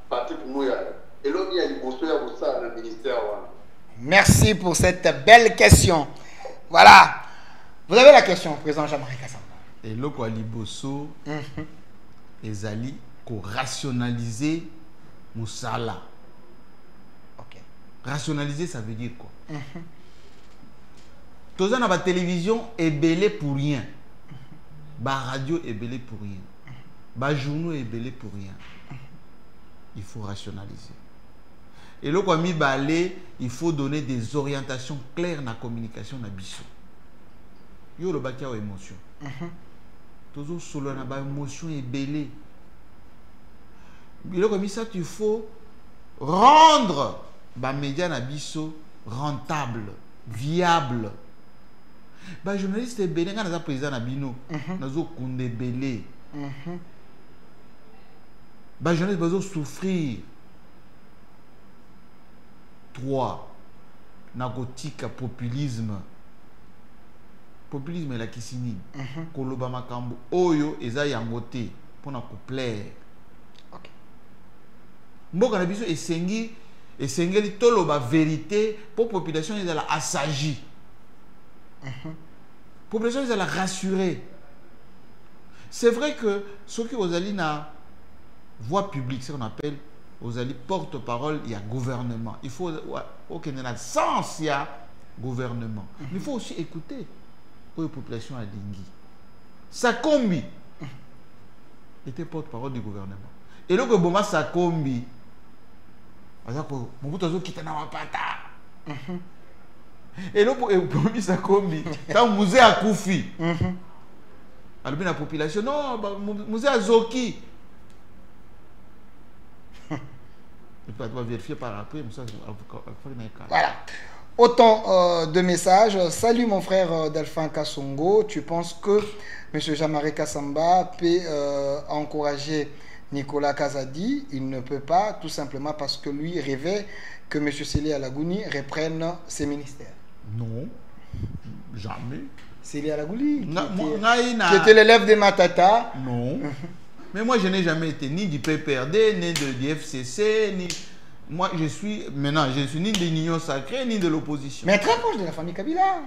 Patrick Mouya. Et là, il y a une bourse pour ça dans le ministère. Merci pour cette belle question. Voilà. Vous avez la question, président Jean-Marie Kassamba. Et là, quoi, Liboso, ezali ko rationaliser Moussala. Ok. Rationaliser, ça veut dire quoi? Tous dans la télévision est belé pour rien. La radio est belé pour rien. Le journal est belé pour rien. Il faut rationaliser. Et là, quand il faut donner des orientations claires dans la communication na biso. Yo le bakia émotion. Toujours solo na ba émotion est belé. Il comme ça, il faut rendre les médias na biso rentable, viable. Les journalistes sont belé, quand les présidents na bino, nazo kunde belé. Les journalistes vont souffrir. 3. Nagotika populisme. Populisme est la kisini. Koloba makambo oyo eza yangote pour na plaire. OK. Mboka na biso esengeli toloba vérité pour population ezala assagi. Population ezala rassurée. C'est vrai que ceux qui aux ali na voix publique, ce qu'on appelle aux ali porte-parole, il y a gouvernement. Il faut aucun sens il y a gouvernement. Mais il faut aussi écouter pour la population à Lingui. Sakombi était porte-parole du gouvernement. Et là que Boma Sakombi, et là pour Sakombi, quand musée a Koufi, alors la population non, musée a Zoki. Il faut vérifier par après. Voilà. Autant de messages. Salut mon frère Delphin Kassongo. Tu penses que M. Jean-Marie Kassamba peut encourager Nicolas Kazadi? Il ne peut pas, tout simplement parce que lui rêvait que M. Célie Alagouni reprenne ses ministères. Non, jamais. Célie Alagouni, qui était l'élève de Matata. Non. Mais moi, je n'ai jamais été ni du PPRD, ni du FCC, ni... moi je suis ni de l'union sacrée ni de l'opposition. Mais très proche de la famille Kabila.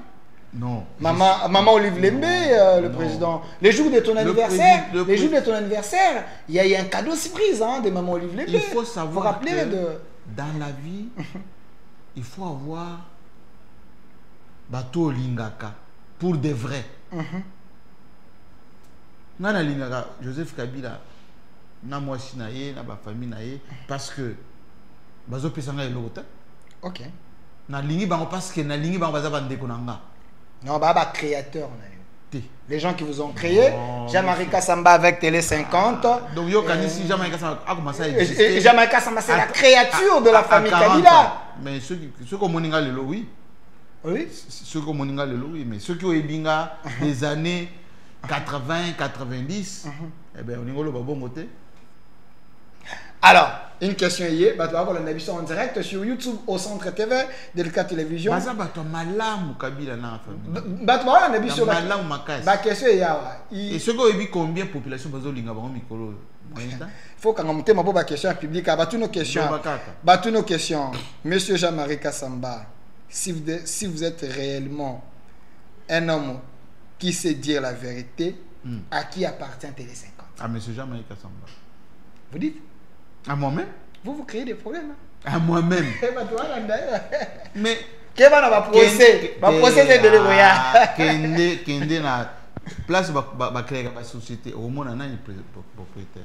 Non. Maman Olive Lembe, le président. Les jours de ton anniversaire, il y a eu un cadeau surprise de Maman Olive Lembe. Il faut savoir rappeler que dans la vie, il faut avoir bateau lingaka pour de vrai. Nana lingaka Joseph Kabila na moi sinaye na ba famille naye parce que bazo pesanga elota. OK. Na lingi bango parce que na lingi bango baza bandeko nanga. Non, bah, créateur. Les gens qui vous ont créé, Jean-Marie Kassamba avec Télé 50. Donc, si Jean-Marie Kassamba a commencé à exister. Jean-Marie Kassamba, c'est la créature de la famille Kabila. Mais ceux qui ont moninga le oui. Oui. Ceux qui ont moninga le oui. Mais ceux qui ont ebinga des années 80, 90, eh bien, on est bon côté. Alors, une question hier, on va voir la émission en direct sur YouTube au Centre TV de la télévision. Baza bato malamu Kabila na famille. Bato ba na émission malamu makasi. Ba question yawa. Et ce qu'on dit combien de population bazo linga bango mikolo. Faut quand on m'a posé question publique, battu nos questions. Battu nos questions. Monsieur Jean-Marie Kassamba, si vous êtes réellement un homme qui sait dire la vérité, à qui appartient Télé 50? À monsieur Jean-Marie Kassamba. Vous dites? À moi-même? Vous créez des problèmes. À moi-même. Mais qu'est-ce qu'on va procès? Va procéder de l'évoya. Kende na place va créer la société. Au moins on a un propriétaire.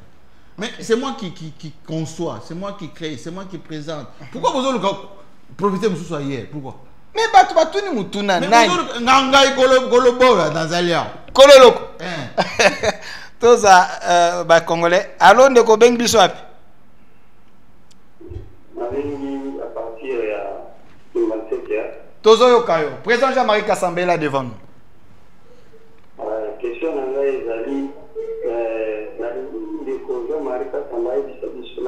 Mais c'est moi qui conçoit, c'est moi qui crée, c'est moi qui présente. Pourquoi vous avez profité de ce hier? Pourquoi? Mais tu ni mutuna nani? Nganga ikolo dans Zalia. Kololoko. Toza ba congolais. Allô ndeko beng biso api? À partir de 27 heures. Tozo Yokayo, président Jean-Marie Kassamba là devant nous. Question Zali, Jean-Marie Kassamba est sur 1+4.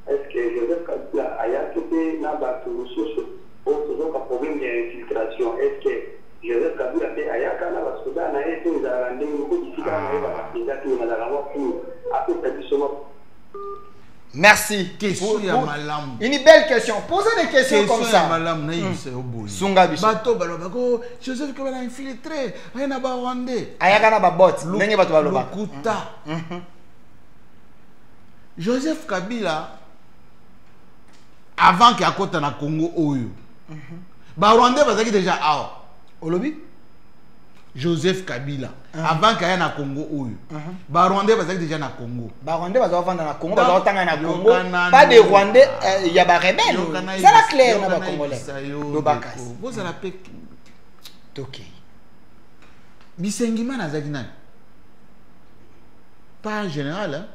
Est-ce que Joseph Kabila a été dans la ressource pour un problème d'infiltration? Est-ce que Joseph Kabila a été dans la Soudan a été dans la merci. Une belle question. Posez des questions comme ça. Sunga biso. Bato balobako Joseph Kabila infiltré. Ayana ba Rwandais. Ayaka ba bot. Ndenge bato baloba. Lokuta. Joseph Kabila avant qu'il akota na Congo oyo. Ba Rwandais bazaki déjà awa. Olobi? Joseph Kabila avant qu'il aille na Congo oyo. Ba Rwandais bazaki déjà na Congo. Ba Rwandais bazaki vendre na Congo, bazaki tanga na Congo. Pas des Rwandais, il y a ba rebelles. C'est la clair na ba Congolais. Lobakas. Vous allez appeler OK. Bisengima nazaki nani? Pas en général hein.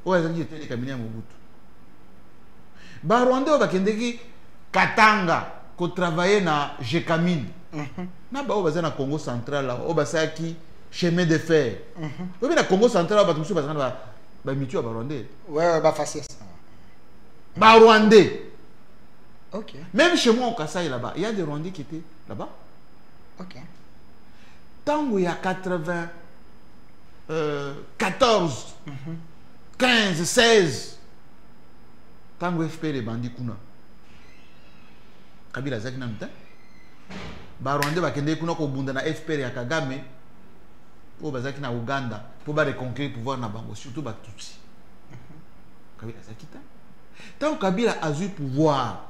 Ouais, ça dit était les cabinets Mobutu. Ba Rwandais bakendeki Katanga ko travailler na Jekamine. Na ba obaza na Congo central là, obasa ki chemin de fer. Obi na Congo central ba tumsu baza na ba mitu ba Rwandais. Ouais, ba facile. Ba Rwandais. OK. Même chez moi au Kasaï là-bas, il y a des Rwandais qui étaient là-bas. OK. Tango il y a 14 15 16 tango FP les bandits kuna. Kabila zaki na mta. Ba Rwanda bakende kuna ko bunda na FPR ya Kagame po bazaki na Uganda po ba reconquérir pouvoir na bango surtout ba Tutsi. Kabila zakita. Tant Kabila a eu pouvoir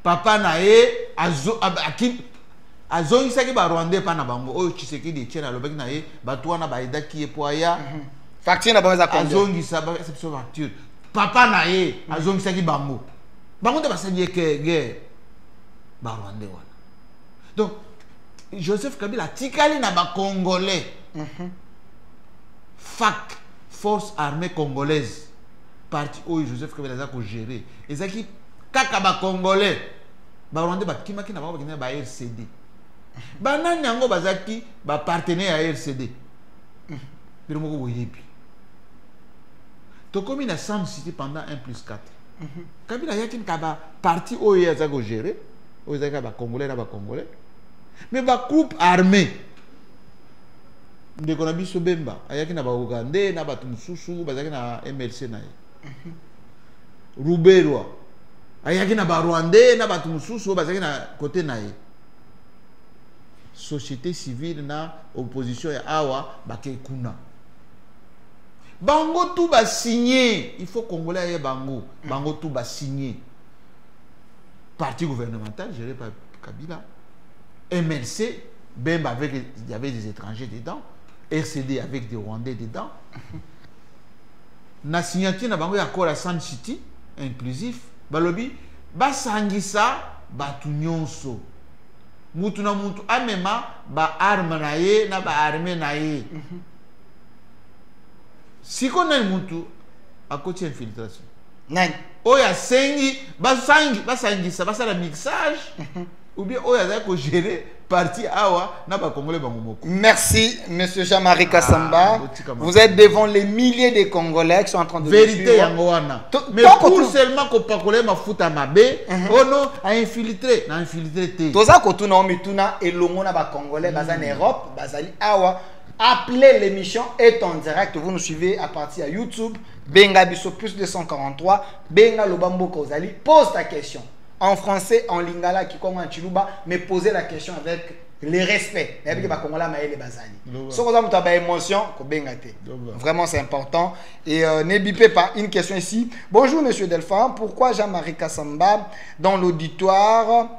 papa na e azo isaki ba Rwanda pa na bango oyo Tshisekedi tchena lobaki na e ba twana ba edaki e po aya facture na bango za konde. Azongi sa ba exception facture. Papa na e azongi saki bango. Bango de basanye ke guerre ba Rwanda wana. Donc, Joseph Kabila tikali na ba Congolais. FAC, Force Armée Congolaise. Parti où Joseph Kabila a géré. Et ça qui kaka ba Congolais. Ba Rwanda ba kimaki na ba RCD. Ba nani yango bazaki ba partenaire à RCD. Pero moko boyebi. To komi na Sam City pendant 1+4. Kabila yaki kaba parti où il a géré. Où il a ba Congolais na ba Congolais. Mais ba groupe armé de Konabiso Bemba ayaki na ba Ougandais na ba Tumususu bazaki na MLC na Rouberwa. Ayaki na ba Rwandais na batu mususu bazaki na côté na ye. Société civile na opposition ya awa bake kuna. Bango tout ba signé, il faut congolais aye bango. Bango tout ba signé. Parti gouvernemental géré par Kabila. MLC, même avec il y avait des étrangers dedans. RCD avec des Rwandais dedans. Na signature na bango ya Kora Sun City inclusif. Balobi basangisa batu nyonso. Mutu na mutu amema ba arme na ye na ba arme na ye. Si connaît mutu à côté infiltration. Nani? Oya sengi basangisa basala mixage ou bien oya za ko gérer parti awa na ba congolais bangomoko. Merci monsieur Jean-Marie Kassamba. Vous êtes devant les milliers de Congolais qui sont en train de vérité yango wana. Mais pour seulement ko pakole mafuta mabe, ono a infiltré, na infiltré te. Toza ko tuna omituna elongo na ba Congolais baza en Europe, bazali awa. Appelez l'émission est en direct. Vous nous suivez à partir de YouTube. Benga Biso plus 243. Benga Lobambo Kozali. Pose ta question. En français, en lingala, qui comme en chiluba, mais posez la question avec le respect. Vraiment, c'est important. Et ne bipez pas. Une question ici. Bonjour, monsieur Delphin. Pourquoi Jean-Marie Kassamba, dans l'auditoire,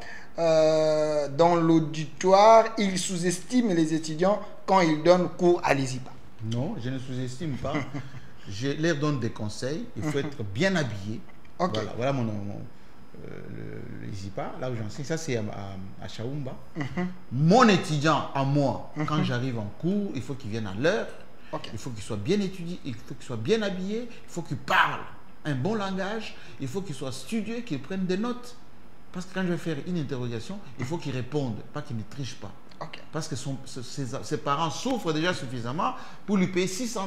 il sous-estime les étudiants quand ils donnent cours à l'ISIPA? Non, je ne sous-estime pas. Je leur donne des conseils. Il faut être bien habillé. Okay. Voilà mon l'ISIPA, là où j'enseigne. Ça, c'est à Chaoumba. Mon étudiant à moi, quand j'arrive en cours, il faut qu'il vienne à l'heure. Okay. Il faut qu'il soit bien étudié, il faut qu'il soit bien habillé, il faut qu'il parle un bon langage, il faut qu'il soit studieux, qu'il prenne des notes. Parce que quand je vais faire une interrogation, il faut qu'il réponde, pas qu'il ne triche pas. Okay. Parce que ses parents souffrent déjà suffisamment pour lui payer $600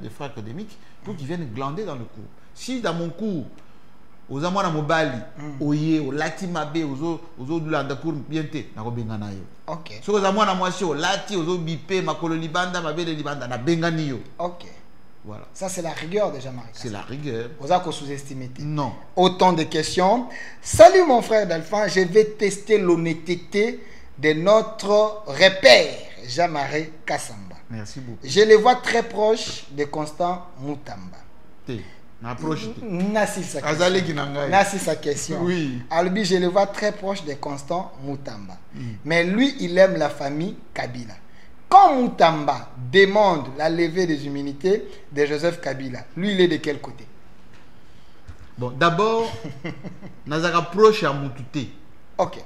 de frais académiques pour qu'il vienne glander dans le cours. Si dans mon cours, aux amwana mobali, oye, au lati mabe, aux landa cours bienté, na benga yo. OK. So aux amwana mwasi au lati, aux bipé, makolo libanda, mabe de libanda na benga yo. OK. Voilà. Ça, c'est la rigueur de Jean-Marie. C'est la rigueur. Vous avez sous-estimé. Non. Autant de questions. Salut mon frère Delphin, je vais tester l'honnêteté de notre repère, Jean-Marie Kassamba. Merci beaucoup. Je les vois très proches de Constant Moutamba. Nassi sa question. Oui. Albi, je le vois très proche de Constant Moutamba. Mais lui, il aime la famille Kabila. Quand Moutamba demande la levée des immunités de Joseph Kabila, lui, il est de quel côté? Bon, d'abord, Nazara proche à Moutouté. Ok.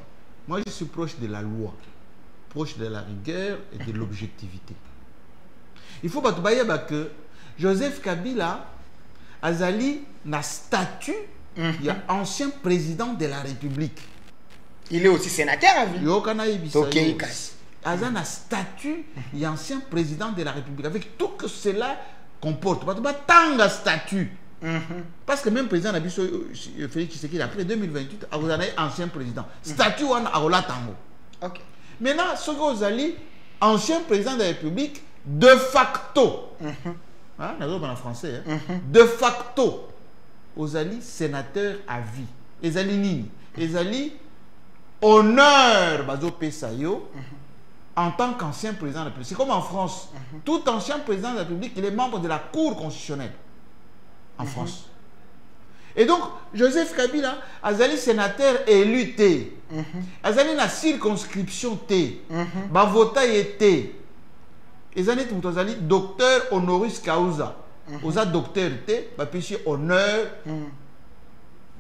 Moi, je suis proche de la loi, proche de la rigueur et de l'objectivité. Il faut que Joseph Kabila Azali n'a statut, il y a ancien président de la République. Il est aussi sénateur à vie. Azali n'a statut, il y a ancien président de la République. Avec tout que cela comporte. Tant de statut. Parce que même président Nabiso Félix Tshisekedi après 2028, vous avez ancien président. Statut on a Ola Tango. Ok. Maintenant, ce que vous allez, ancien président de la République, de facto. Hein, en français, hein? De facto, vous allez sénateur à vie. Les allez nini. Les allez honneur Bazo Pesayo en tant qu'ancien président de la République. C'est comme en France. Tout ancien président de la République, il est membre de la Cour constitutionnelle. En France. Et donc, Joseph Kabila, Azali sénateur élu T. Azali na circonscription T. Bavota T. Azali docteur honoris causa. Oza docteur T, bapichi honneur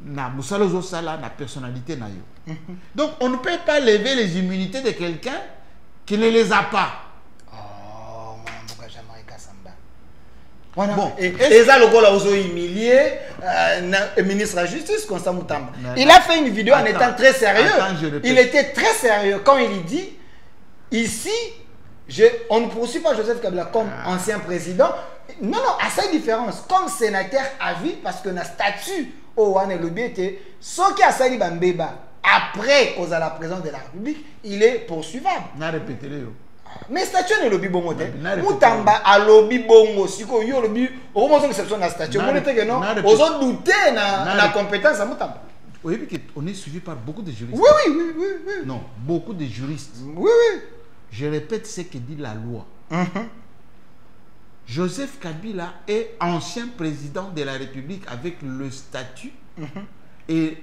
na musalozo sala na personnalité na yo. Donc, on ne peut pas lever les immunités de quelqu'un qui ne les a pas. Bon, et ça, le gars là, humilié, ministre de la Justice, Constant Moutamba. Il a fait une vidéo en étant très sérieux. Il était très sérieux quand il dit ici, on ne poursuit pas Joseph Kabila comme ancien président. Non, non, à sa différence, comme sénateur à vie, parce que le statut au Wane Lobby était ce qui a sali Bambeba après cause à la présidence de la République, il est poursuivable. On a répété. Mais statut est lobby bongo te. Moutamba a lobby bongo. Si ko yo lobby, au moins une exception na statut. Vous n'êtes que non. Aux autres douter na compétence à Moutamba. Oui, on est suivi par beaucoup de juristes. Oui. Non, beaucoup de juristes. Oui. Je répète ce que dit la loi. Joseph Kabila est ancien président de la République avec le statut et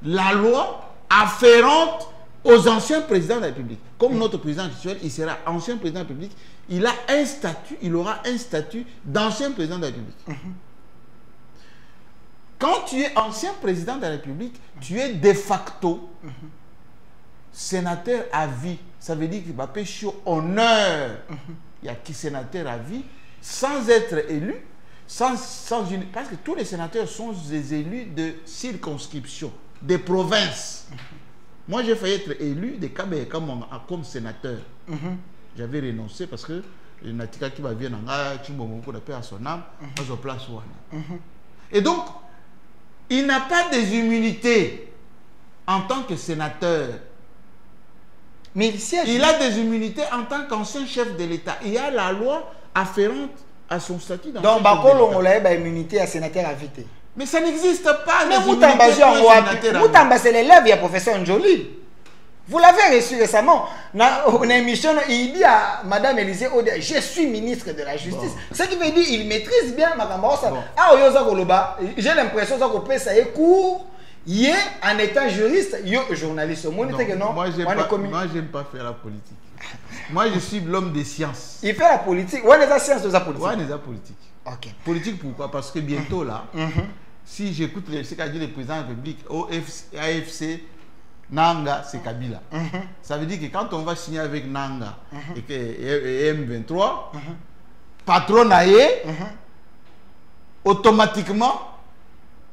la loi afférente aux anciens présidents de la République. Comme notre président actuel, il sera ancien président de la République, il a un statut, il aura un statut d'ancien président de la République. Quand tu es ancien président de la République, tu es de facto sénateur à vie. Ça veut dire qu'il va pêcher honneur. Il y a qui sénateur à vie sans être élu, parce que tous les sénateurs sont des élus de circonscription, des provinces. Moi, j'ai failli être élu de Kabeka comme sénateur. J'avais renoncé parce que le Natika qui va venir à son âme, à son place. Et donc, il n'a pas des immunités en tant que sénateur. Mais il a des immunités en tant qu'ancien chef de l'État. Il y a la loi afférente à son statut d'ancien chef de l'État. Donc, il a immunité à sénateur invité. Mais ça n'existe pas. Mais Moutamba, c'est l'élève, il y a professeur Njoli. Vous l'avez reçu récemment. Dans une émission, il dit à Madame Élisée Ode, je suis ministre de la Justice. Ce qui veut dire qu'il maîtrise bien ma camarade. J'ai l'impression que ça est court. En étant juriste, journaliste. Moi, j'aime pas faire la politique. Moi, je suis l'homme des sciences. Il fait la politique. Ouais, les sciences de la politique. Ouais, les politique. Ok. Politique pourquoi? Parce que bientôt là, si j'écoute ce qu'a dit le président de la République, AFC, Nanga, c'est Kabila. Ça veut dire que quand on va signer avec Nanga et M23, patron Naye, automatiquement,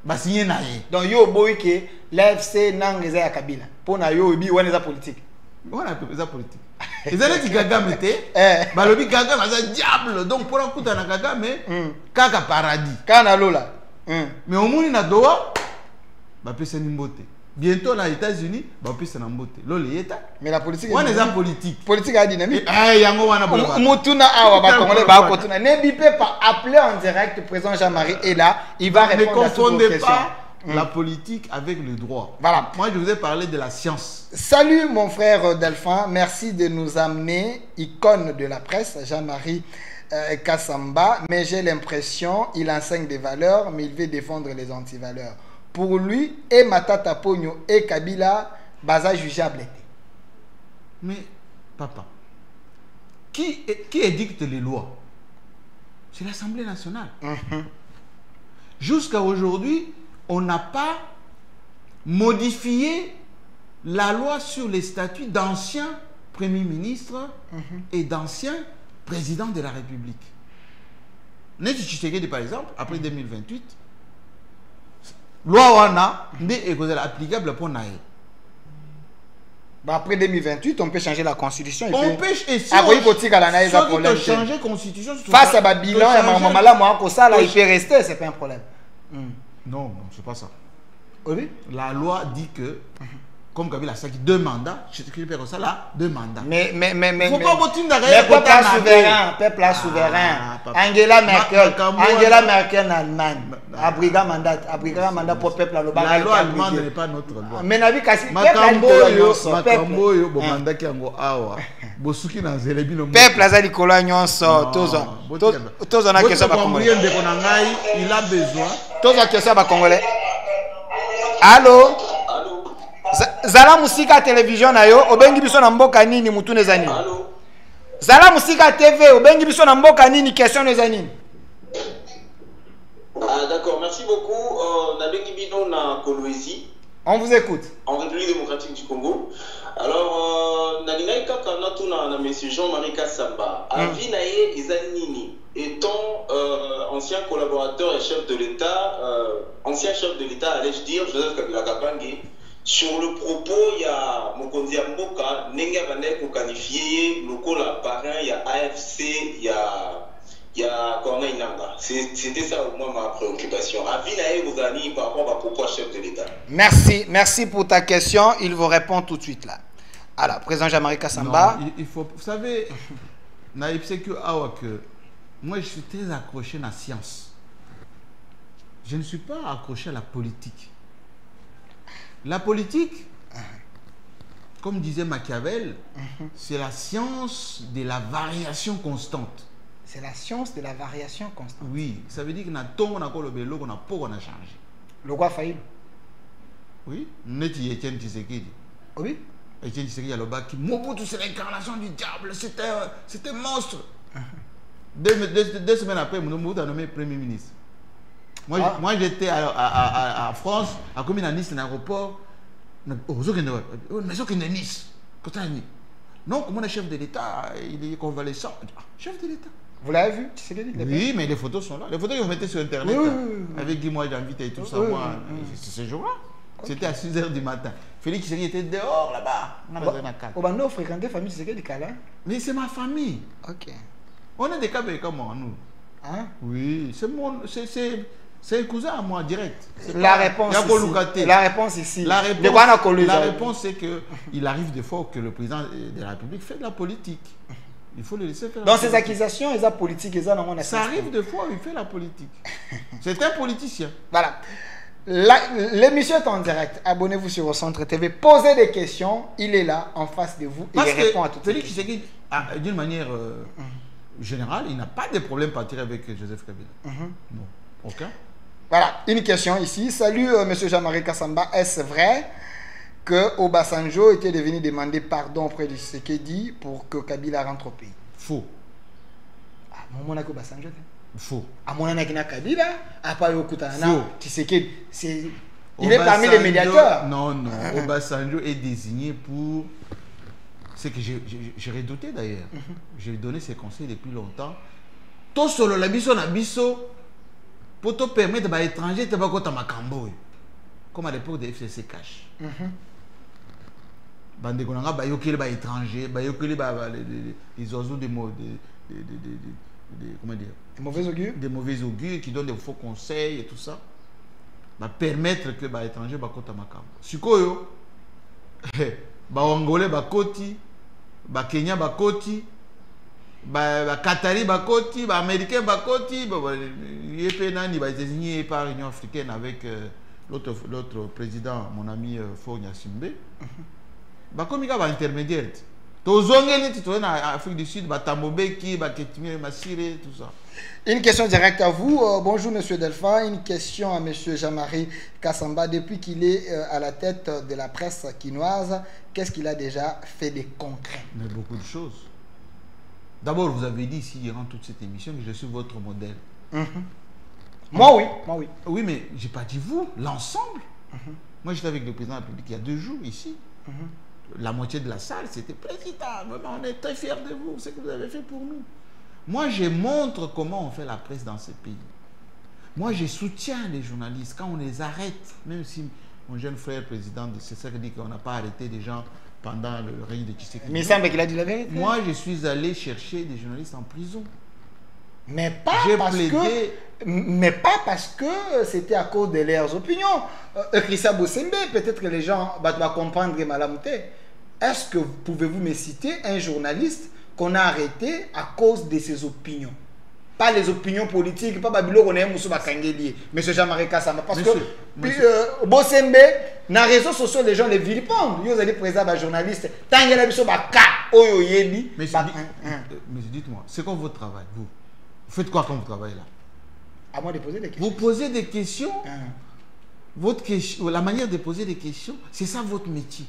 va signer Naye. Donc, yo boy que l'AFC Nanga est Kabila. Pour na yo bi on est la politique. On a la politique. Ils allaient dire Kagame était, balobi Kagame c'est un diable. Donc pour un coup na Kagame, Kaka paradis. Kana lola. Mais au monde na doa, ba pesa ni mbote. Bientôt aux États-Unis, ba pesa na mbote. Mais la politique. On est la politique. Politique a dynamique. Yango wana bola. Mutuna awa ba congolais ba kotuna. Ne bipez pas, appelez en direct le président Jean-Marie est là, il va répondre à toutes vos questions. Pas la politique avec le droit. Voilà. Moi, je vous ai parlé de la science. Salut mon frère Delphin, merci de nous amener, icône de la presse, Jean-Marie Kassamba. Mais j'ai l'impression qu'il enseigne des valeurs, mais il veut défendre les antivaleurs. Pour lui, et Matata Pogno et Kabila, baza jugeable. Mais, papa, qui édicte les lois? C'est l'Assemblée nationale. Jusqu'à aujourd'hui, on n'a pas modifié la loi sur les statuts d'anciens premiers ministres et d'anciens présidents de la République. Neti Tshisekedi, par exemple, après 2028, loi wana est applicable pour Naé. Après 2028, on peut changer la constitution. On peut changer la constitution. Face à Babylon, il peut rester, c'est pas un problème. Non, c'est pas ça. Oui. La loi dit que, comme Kabila a dit, 2 mandats, je te dis ça là, 2 mandats. Mais, faut pas voter peuple souverain. Angela Merkel en Allemagne. Abriga mandat pour peuple à l'Oba. La loi allemande n'est pas notre loi. Mais Nabi Kassi, peuple azali kolo nyonso tozo na question ba congolais. Il a besoin. Tozo question ba congolais. Allô? Zala musika télévision na yo obengi biso na mboka nini mutu nezani? Allô? Zala musika TV obengi biso na mboka nini question nezani? Ah d'accord, merci beaucoup. Nabengi bino na Kolwezi. On vous écoute. En République démocratique du Congo. Alors, Nalinaï Kakana Tuna, M. Jean-Marie Kassamba, Avi Naye Izanini, étant ancien collaborateur et chef de l'État, ancien chef de l'État, allais-je dire, Joseph Kabila Kabange, sur le propos, il y a Mokonzi Mboka, Nenga Vanek, pour qualifier, le parrain, il y a AFC, il y a Corneille Nanga. C'était ça au moins ma préoccupation. Avi Naye Ozani par rapport à pourquoi chef de l'État. Merci pour ta question. Il vous répond tout de suite là. Alors, président Jean-Marie Kassamba. Non, il faut, vous savez, moi je suis très accroché à la science. Je ne suis pas accroché à la politique. La politique, comme disait Machiavel, c'est la science de la variation constante. C'est la science de la variation constante. Oui, ça veut dire qu'on a tout, on a le vélo, on a pas, on a changé. Le roi Faïl. Oui, nous sommes Etienne Tshisekedi. Oui. Etienne Tshisekedi a le bas qui Mobutu, c'est l'incarnation du diable, c'était monstre. Deux semaines après, Mobutu a nommé Premier ministre. Moi j'étais à France, à comme à Nice, un aéroport. Mais c'est qu'il est Nice. Non, comme on est chef de l'État, il est convalescent. Chef de l'État. Vous l'avez vu? Oui, mais les photos sont là. Les photos que vous mettez sur Internet, oui. avec Guy, moi j'invite et tout ça, moi, c'est ce jour-là. C'était à 6 h du matin. Félix Tshisekedi était dehors là-bas. On a fréquenté la famille Tshisekedi Kala. Mais c'est ma famille. Ok. On est des cas comme moi, nous. Hein? Oui, c'est un cousin à moi, direct. La réponse ici. La réponse, c'est qu'il arrive des fois que le président de la République fait de la politique. Il faut le laisser faire. Dans ces accusations, ils ont politique, ils ont ça arrive des fois où il fait la politique. C'est un politicien. Voilà. L'émission est en direct. Abonnez-vous sur au Centre TV. Posez des questions. Il est là, en face de vous. Il répond à toutes les questions. D'une manière générale, il n'a pas de problème à tirer avec Joseph Kabila. Non. Ok. Voilà, une question ici. Salut, monsieur Jean-Marie Kassamba. Est-ce vrai que Obasanjo était devenu demander pardon auprès de Tshisekedi pour que Kabila rentre au pays? Faux. Ah, mon a Obasanjo. Faux. À mon a Kabila, à part Okutana, Tshisekedi, il est parmi les médiateurs. Non. Obasanjo est désigné pour. C'est que j'ai redouté d'ailleurs. J'ai donné ces conseils depuis longtemps. Tout solo la biso na biso. Pour te permettre à l'étranger de faire comme Makambo. Comme à l'époque de FCC Cash. Bande Konanga, bayokele ba étranger, bayokele les oiseaux des mots comment dire, des mauvais augures. Des mauvais augures qui donnent des faux conseils et tout ça. Va permettre que les étrangers ba kota Makambo. Sikoyo ba Angolais ba koti, ba Kenya ba koti. Qatari bakoti, américain bakoti, les États-Unis par l'Union africaine avec l'autre président, mon ami Fogna Simbe. Comme il y a un intermédiaire. En Afrique du Sud, Tamobeki, Ketimir Massire, tout ça. Une question directe à vous. Bonjour monsieur Delphin. Une question à monsieur Jean-Marie Kassamba. Depuis qu'il est à la tête de la presse quinoise, qu'est-ce qu'il a déjà fait de concret? Mais beaucoup de choses. D'abord, vous avez dit ici, durant toute cette émission, que je suis votre modèle. Moi, oui. Oui, mais je n'ai pas dit vous, l'ensemble. Moi, j'étais avec le président de la République il y a 2 jours ici. La moitié de la salle, c'était président. On est très fiers de vous, ce que vous avez fait pour nous. Moi, je montre comment on fait la presse dans ce pays. Moi, je soutiens les journalistes quand on les arrête, même si mon jeune frère président, c'est ça qui dit qu'on n'a pas arrêté des gens pendant le règne de Tshisekedi. Mais il semble qu'il a dit la vérité. Moi, je suis allé chercher des journalistes en prison. Mais pas parce que c'était à cause de leurs opinions. Christian Bosembe, peut-être que les gens vont comprendre Malamouté. Est-ce que pouvez-vous me citer un journaliste qu'on a arrêté à cause de ses opinions? Pas les opinions politiques, pas Babylone, on est Moussou Bakangeli, monsieur Jean-Marie Kassamba. Parce que Bosembe, dans les réseaux sociaux, les gens les vilipendent. Ils ont dit présent à journaliste. Tant qu'il y a des mais dites-moi, c'est quoi votre travail, vous? Vous faites quoi comme travail là? À moi de poser des questions. Vous posez des questions. La manière de poser des questions, c'est ça votre métier.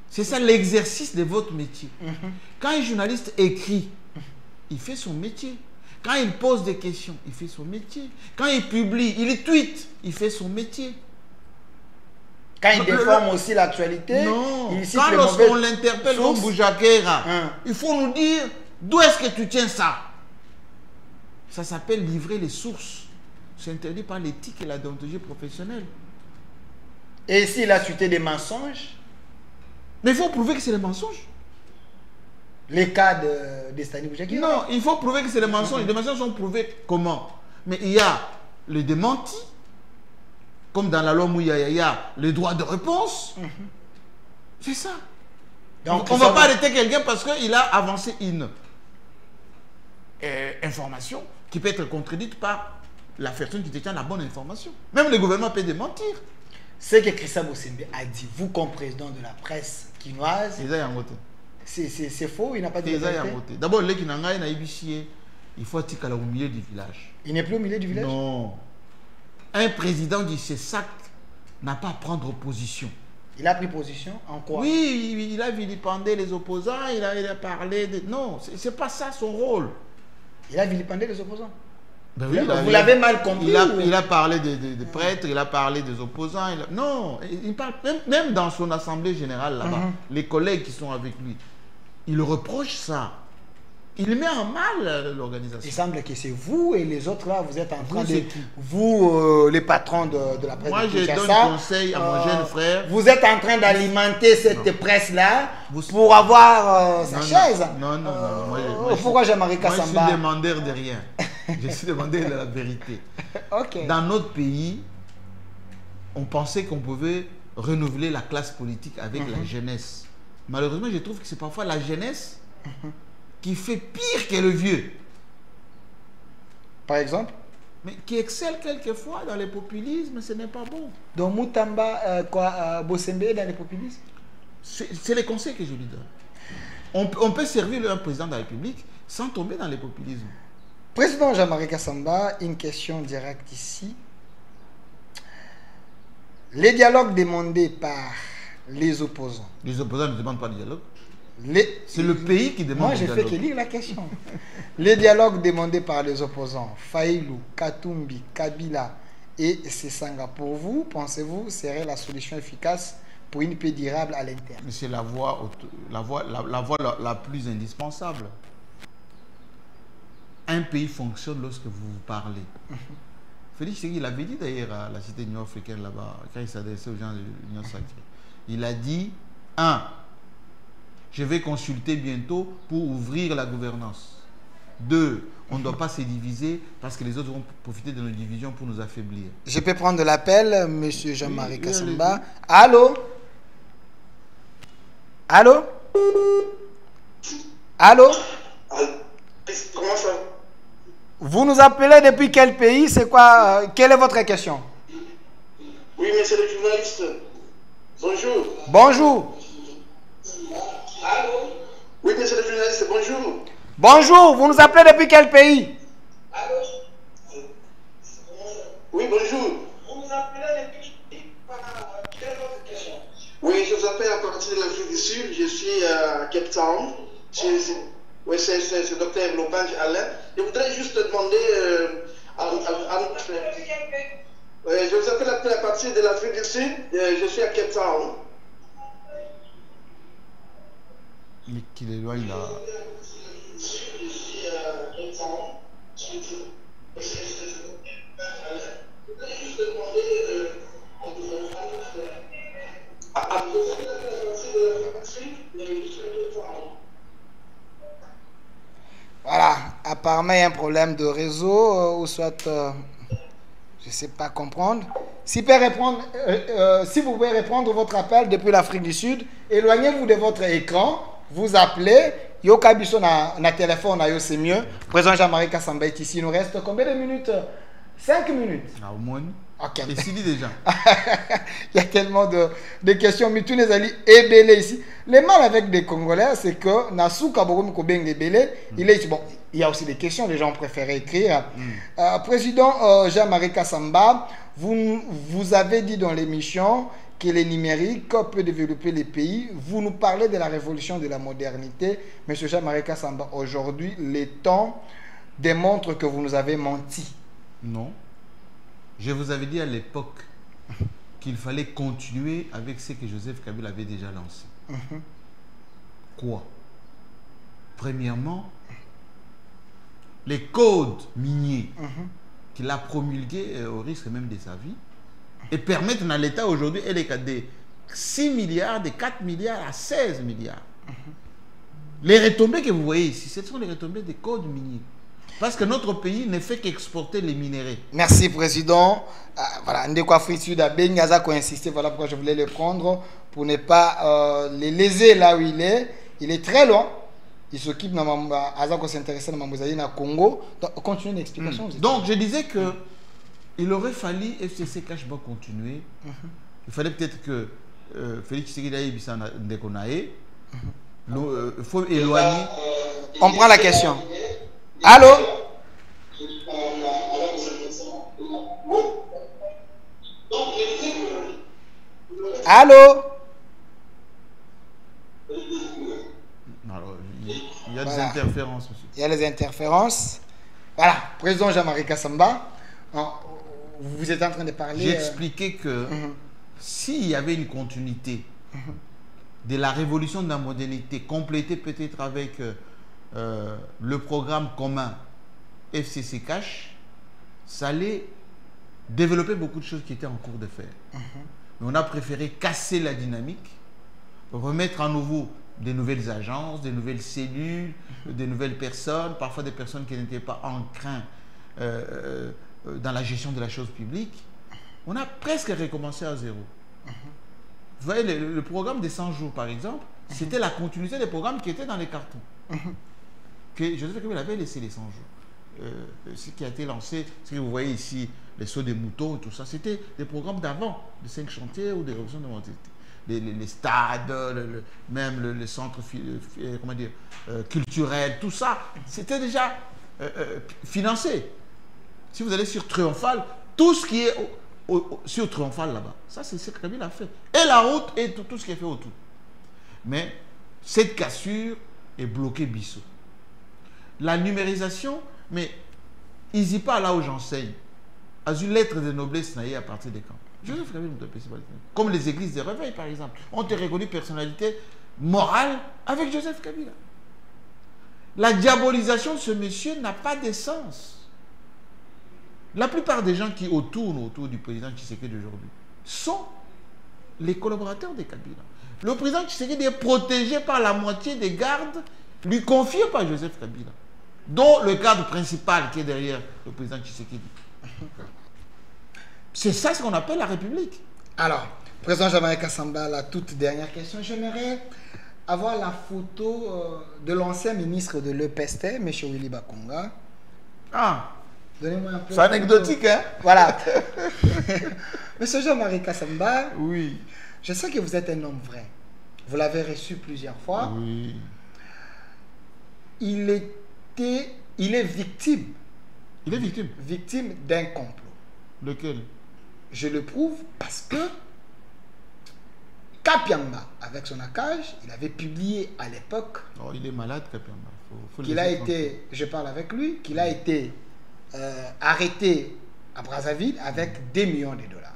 C'est ça l'exercice de votre métier. Quand un journaliste écrit, il fait son métier. Quand il pose des questions, il fait son métier. Quand il publie, il tweet, il fait son métier. Quand il déforme aussi l'actualité, quand lorsqu'on l'interpelle comme Boujakera, il faut nous dire d'où est-ce que tu tiens ça. Ça s'appelle livrer les sources. C'est interdit par l'éthique et la déontologie professionnelle. Et s'il a tweeté des mensonges? Mais il faut prouver que c'est des mensonges. Les cas de Stani Boujakera? Non, il faut prouver que c'est des mensonges. Les mensonges sont prouvés comment? Mais il y a le démenti, comme dans la loi Mouya, il y a le droit de réponse. C'est ça. Donc, on ne va pas arrêter quelqu'un parce qu'il a avancé une information qui peut être contredite par la personne qui détient la bonne information. Même le gouvernement peut démentir. Ce que Christa Bosembe a dit, vous comme président de la presse quinoise, c'est faux, il n'a pas dit la vérité. D'abord, les Kinanga, il faut être au milieu du village. Il n'est plus au milieu du village? Non. Un président du CESAC n'a pas à prendre position. Il a pris position en quoi? Oui, il a vilipendé les opposants, il a parlé de... Non, c'est pas ça son rôle. Il a vilipendé les opposants? Ben oui, vous l'avez mal compris. Il a parlé des prêtres, il a parlé des opposants. Non, il parle, même dans son assemblée générale là-bas, les collègues qui sont avec lui, il reproche ça. Il met en mal l'organisation. Il semble que c'est vous et les autres là, vous êtes en train de... Vous, les patrons de la presse. Moi, je donne conseil à mon jeune frère. Vous êtes en train d'alimenter cette presse-là pour avoir sa chaise. Non. Pourquoi Jean-Marie Kassamba? Moi, je suis demandeur de rien. Je suis demandeur de la vérité. Okay. Dans notre pays, on pensait qu'on pouvait renouveler la classe politique avec la jeunesse. Malheureusement, je trouve que c'est parfois la jeunesse qui fait pire que le vieux. Par exemple? Mais qui excelle quelquefois dans le populisme, ce n'est pas bon. Donc Moutamba, Bosembe dans le populisme? C'est les conseils que je lui donne. On peut servir un président de la République sans tomber dans le populisme. Président Jean-Marie Kassamba, une question directe ici. Les dialogues demandés par les opposants. Les opposants ne demandent pas de dialogue. C'est le pays qui demande. Moi, je fais que lire la question. Les dialogues demandés par les opposants, Faïlou, Katumbi, Kabila et Sesanga, pour vous, pensez-vous, serait la solution efficace pour une paix durable à l'interne? C'est la voie la plus indispensable. Un pays fonctionne lorsque vous vous parlez. Félix Tshisekedi, il avait dit d'ailleurs à la cité nord-africaine là-bas, quand il s'adressait aux gens de l'Union sacrée, il a dit, je vais consulter bientôt pour ouvrir la gouvernance. 2, on ne doit pas se diviser parce que les autres vont profiter de nos divisions pour nous affaiblir. Je peux prendre l'appel, monsieur Jean-Marie Kassamba. Allô? Allô? Allô? Comment ça? Vous nous appelez depuis quel pays? C'est quoi? Quelle est votre question? Oui, monsieur le journaliste. Bonjour. Bonjour. Allô? Oui, monsieur le journaliste, bonjour. Bonjour, vous nous appelez depuis quel pays? Allô? Oui, bonjour. Vous nous appelez depuis quelle est votre question? Oui, je vous appelle à partir de l'Afrique du Sud. Je suis à Cape Town. Oui, c'est le docteur Lobange Alain. Je voudrais juste demander à notre frère. Je vous appelle à partir de l'Afrique du Sud. Je suis à Cape Town. Mais qu'il éloigne là. Je suis à Cape Town. Je voudrais juste demander à notre frère. Voilà, apparemment il y a un problème de réseau ou soit je ne sais pas comprendre. Si vous pouvez répondre votre appel depuis l'Afrique du Sud, éloignez-vous de votre écran, vous appelez, Yoka Bisso na téléphone, c'est mieux. Président Jean-Marie Kassamba est ici, il nous reste combien de minutes? 5 minutes. Au moins. Okay. Et s'il dit déjà. Il y a tellement de questions. Mais tous les alliés ébélés ici. Le mal avec des Congolais, c'est que Nasuka Borom Kobeng ébélé, il est bon. Il y a aussi des questions, les gens préfèrent écrire. Président Jean-Marie Kassamba, vous avez dit dans l'émission que le numérique peut développer les pays. Vous nous parlez de la révolution de la modernité. Monsieur Jean-Marie Kassamba, aujourd'hui, les temps démontrent que vous nous avez menti. Non. Je vous avais dit à l'époque qu'il fallait continuer avec ce que Joseph Kabila avait déjà lancé. Quoi? Premièrement, les codes miniers qu'il a promulgués au risque même de sa vie et permettent à l'État aujourd'hui de 6 milliards, de 4 milliards à 16 milliards. Les retombées que vous voyez ici, ce sont les retombées des codes miniers. Parce que notre pays ne fait qu'exporter les minéraux. Merci, Président. Voilà, Ndeko Afrique Bengi a insisté, voilà pourquoi je voulais le prendre, pour ne pas les léser là où il est. Il est très loin. Il s'occupe de s'intéresser à Mamouzaï, à Congo. Donc, continue l'explication. Donc, je disais que il aurait fallu FCC Cashba continuer. Il fallait peut-être que Félix Tshisekedi aille Ndekonae. Il faut éloigner. On prend la question. Allô? Allô? Alors, il y a des interférences aussi. Il y a les interférences. Voilà, président Jean-Marie Kassamba, vous êtes en train de parler. J'ai expliqué que s'il y avait une continuité de la révolution de la modernité, complétée peut-être avec le programme commun FCC Cash, ça allait développer beaucoup de choses qui étaient en cours de faire. Mais on a préféré casser la dynamique, remettre à nouveau des nouvelles agences, des nouvelles cellules, des nouvelles personnes, parfois des personnes qui n'étaient pas ancrées dans la gestion de la chose publique. On a presque recommencé à zéro. Vous voyez, le programme des 100 jours, par exemple, c'était la continuité des programmes qui étaient dans les cartons. Que Joseph Kabila avait laissé les 100 jours. Ce qui a été lancé, ce que vous voyez ici, les sauts des moutons, tout ça, c'était des programmes d'avant, de 5 chantiers ou des révolutions de modernité. Les stades, même le centre comment dire, culturel, tout ça, c'était déjà financé. Si vous allez sur Triomphal, tout ce qui est sur Triomphal là-bas, ça c'est ce que Kabila a fait. Et la route et tout ce qui est fait autour. Mais cette cassure est bloquée Bissau. La numérisation, mais ils n'y pas là où j'enseigne. À une lettre de noblesse naïe à partir des camps. Joseph Kabila, comme les églises de réveil, par exemple, ont été reconnues personnalité morale avec Joseph Kabila. La diabolisation de ce monsieur n'a pas de sens. La plupart des gens qui tournent autour du président Tshisekedi d'aujourd'hui sont les collaborateurs de Kabila. Le président Tshisekedi est protégé par la moitié des gardes lui confiés par Joseph Kabila, dont le garde principal qui est derrière le président Tshisekedi. C'est ça ce qu'on appelle la République. Alors, président Jean-Marie Kassamba, la toute dernière question. J'aimerais avoir la photo de l'ancien ministre de l'EPST, M. Willy Bakonga. Ah, donnez-moi un peu. C'est anecdotique, hein? Voilà. Monsieur Jean-Marie Kassamba, oui. Je sais que vous êtes un homme vrai. Vous l'avez reçu plusieurs fois. Oui. Il est victime. Il est victime. Victime d'un complot. Lequel? Je le prouve parce que Kapiamba, avec son accage, il avait publié à l'époque. Oh, il est malade, Kapiamba. Qu'il a été, je parle avec lui, qu'il a été arrêté à Brazzaville avec des millions de dollars.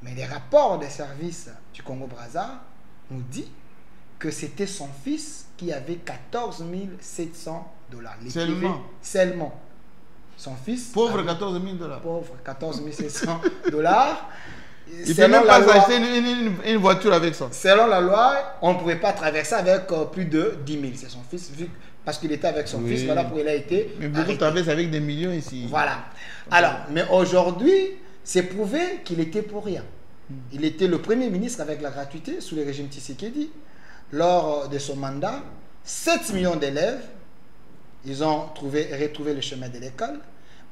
Mais les rapports des services du Congo-Brazza nous disent que c'était son fils qui avait 14 700 dollars. Seulement. Son fils. Pauvre 14 000 dollars. Pauvre 14 700 dollars. Il ne peut même pas acheter une voiture avec ça. Selon la loi, on ne pouvait pas traverser avec plus de 10 000. C'est son fils, parce qu'il était avec son fils, voilà pourquoi il a été. Mais beaucoup traversent avec des millions ici. Voilà. Alors, mais aujourd'hui, c'est prouvé qu'il était pour rien. Il était le premier ministre avec la gratuité sous le régime Tshisekedi. Lors de son mandat, 7 millions d'élèves, ils ont retrouvé le chemin de l'école.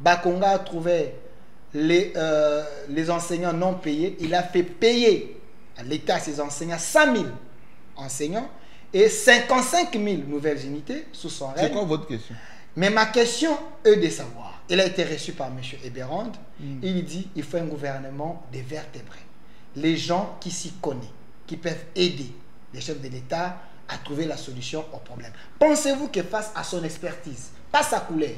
Bakonga a trouvé les enseignants non payés. Il a fait payer à l'État ses enseignants 100 000 enseignants et 55 000 nouvelles unités sous son règne. C'est quoi votre question? Mais ma question est de savoir. Il a été reçu par M. Eberand. Il dit qu'il faut un gouvernement des vertébrés. Les gens qui s'y connaissent, qui peuvent aider les chefs de l'État à trouver la solution au problème. Pensez-vous que face à son expertise, pas sa couleur,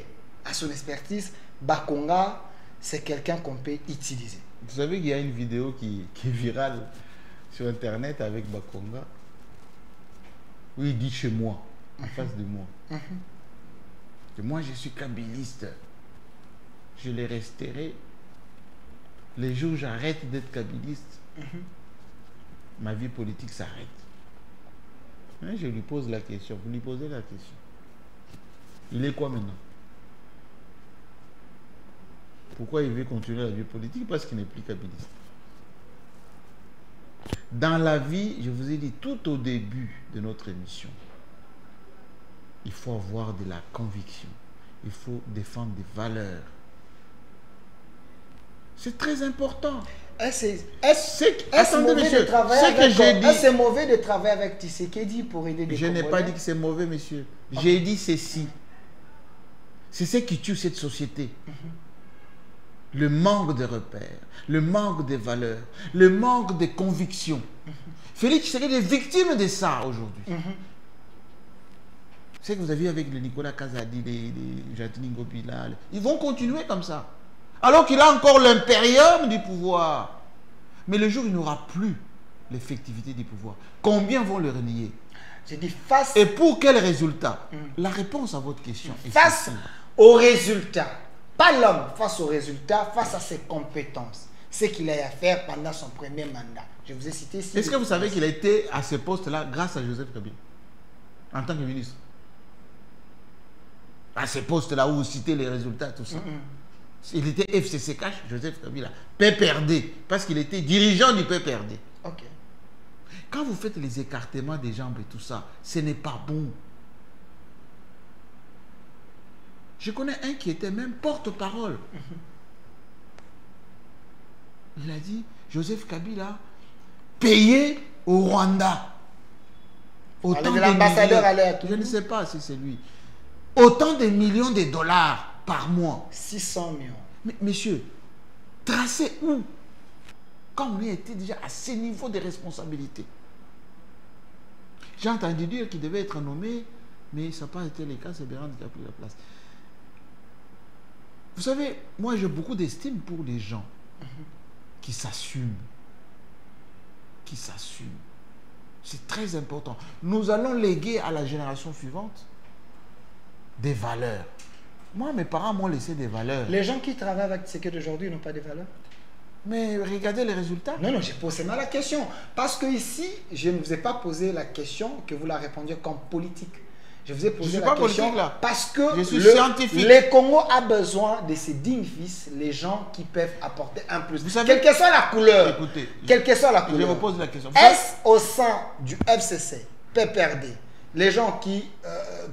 à son expertise, Bakonga, c'est quelqu'un qu'on peut utiliser? Vous savez qu'il y a une vidéo qui est virale sur Internet avec Bakonga, où il dit chez moi, en face de moi, que moi je suis kabiliste. Je les resterai. Les jours où j'arrête d'être kabiliste, ma vie politique s'arrête. Je lui pose la question. Vous lui posez la question. Il est quoi maintenant? Pourquoi il veut continuer la vie politique? Parce qu'il n'est plus kabiliste. Dans la vie, je vous ai dit tout au début de notre émission, il faut avoir de la conviction. Il faut défendre des valeurs. C'est très important. Est-ce mauvais de travailler avec Tshisekedi pour aider des Je n'ai pas dit que c'est mauvais, monsieur. Okay. J'ai dit ceci. C'est ce qui tue cette société. Le manque de repères, le manque de valeurs, le manque de conviction. Félix Tshisekedi est victime de ça aujourd'hui. C'est ce que vous avez vu avec le Nicolas Kazadi, les Jatini Ngobila. Ils vont continuer comme ça. Alors qu'il a encore l'impérium du pouvoir. Mais le jour où il n'aura plus l'effectivité du pouvoir, combien vont le renier? J'ai dit face... Et pour quel résultat? La réponse à votre question est face au résultat. Pas l'homme, face au résultat, face à ses compétences. Ce qu'il a à faire pendant son premier mandat. Je vous ai cité... Est-ce que vous savez qu'il a été à ce poste-là grâce à Joseph Kabila? En tant que ministre. À ce poste-là où vous citez les résultats, tout ça. Il était FCCK, Joseph Kabila, PPRD, parce qu'il était dirigeant du PPRD. Ok. Quand vous faites les écartements des jambes et tout ça, ce n'est pas bon. Je connais un qui était même porte-parole. Il a dit, Joseph Kabila, payé au Rwanda. Autant de l'ambassadeur je ne sais pas si c'est lui. Autant de millions de dollars par mois. 600 millions. Mais monsieur, tracé où? Quand on était déjà à ce niveau de responsabilité. J'ai entendu dire qu'il devait être nommé, mais ça n'a pas été le cas, c'est Bérand qui a pris la place. Vous savez, moi j'ai beaucoup d'estime pour les gens qui s'assument. Qui s'assument. C'est très important. Nous allons léguer à la génération suivante des valeurs. Moi, mes parents m'ont laissé des valeurs. Les gens qui travaillent avec ce d'aujourd'hui n'ont pas de valeurs. Mais regardez les résultats. Non, j'ai posé mal la question. Parce que ici, je ne vous ai pas posé la question que vous la répondiez comme politique. Je vous ai posé la question là. Parce que scientifique. Le Congo a besoin de ces dignes fils, les gens qui peuvent apporter un plus. Vous savez, quelle que soit la couleur. Écoutez, quelle que soit la couleur. Je vous pose la question. Est-ce au sein du FCC, PPRD, les gens qui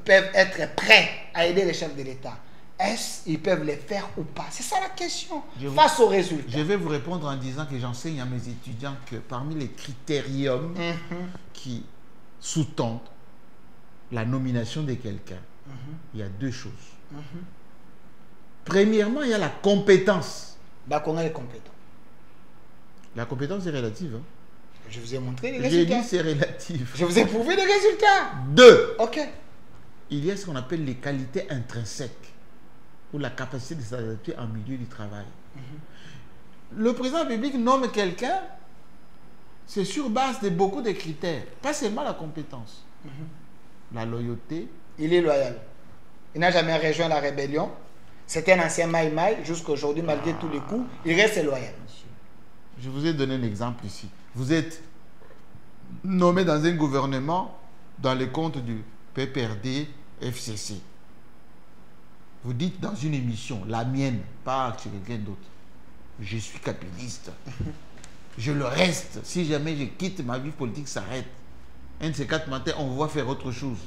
peuvent être prêts à aider les chefs de l'État, est-ce qu'ils peuvent les faire ou pas? C'est ça la question. Face aux résultats. Je vais vous répondre en disant que j'enseigne à mes étudiants que parmi les critériums qui sous-tendent la nomination de quelqu'un, il y a deux choses. Premièrement, il y a la compétence. Qu'on a les compétences. La compétence est relative. Hein? Je vous ai montré les résultats. J'ai dit c'est relatif. Je vous ai prouvé les résultats. Deux. Ok. Il y a ce qu'on appelle les qualités intrinsèques ou la capacité de s'adapter en milieu du travail. Le président de la République nomme quelqu'un, c'est sur base de beaucoup de critères, pas seulement la compétence. La loyauté. Il est loyal. Il n'a jamais rejoint la rébellion. C'était un ancien Maï-Maï. Jusqu'à aujourd'hui, malgré tous les coups, il reste loyal. Je vous ai donné un exemple ici. Vous êtes nommé dans un gouvernement dans les comptes du PPRD, FCC. Vous dites dans une émission, la mienne, pas chez quelqu'un d'autre, je suis capitaliste. Je le reste. Si jamais je quitte, ma vie politique s'arrête. Un de ces 4 matins, on va faire autre chose.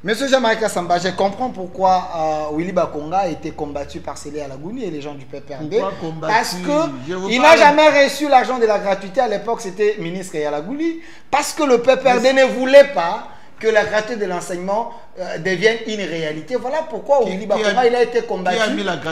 Monsieur Jean-Marie Kassamba, je comprends pourquoi Willy Bakonga a été combattu par Célé Alagouni et les gens du PPRD. Parce qu'il n'a jamais reçu l'argent de la gratuité. À l'époque, c'était ministre Yalagouli. Parce que le PPRD ne voulait pas que la gratuité de l'enseignement devienne une réalité. Voilà pourquoi Willy Bakonga il a été combattu.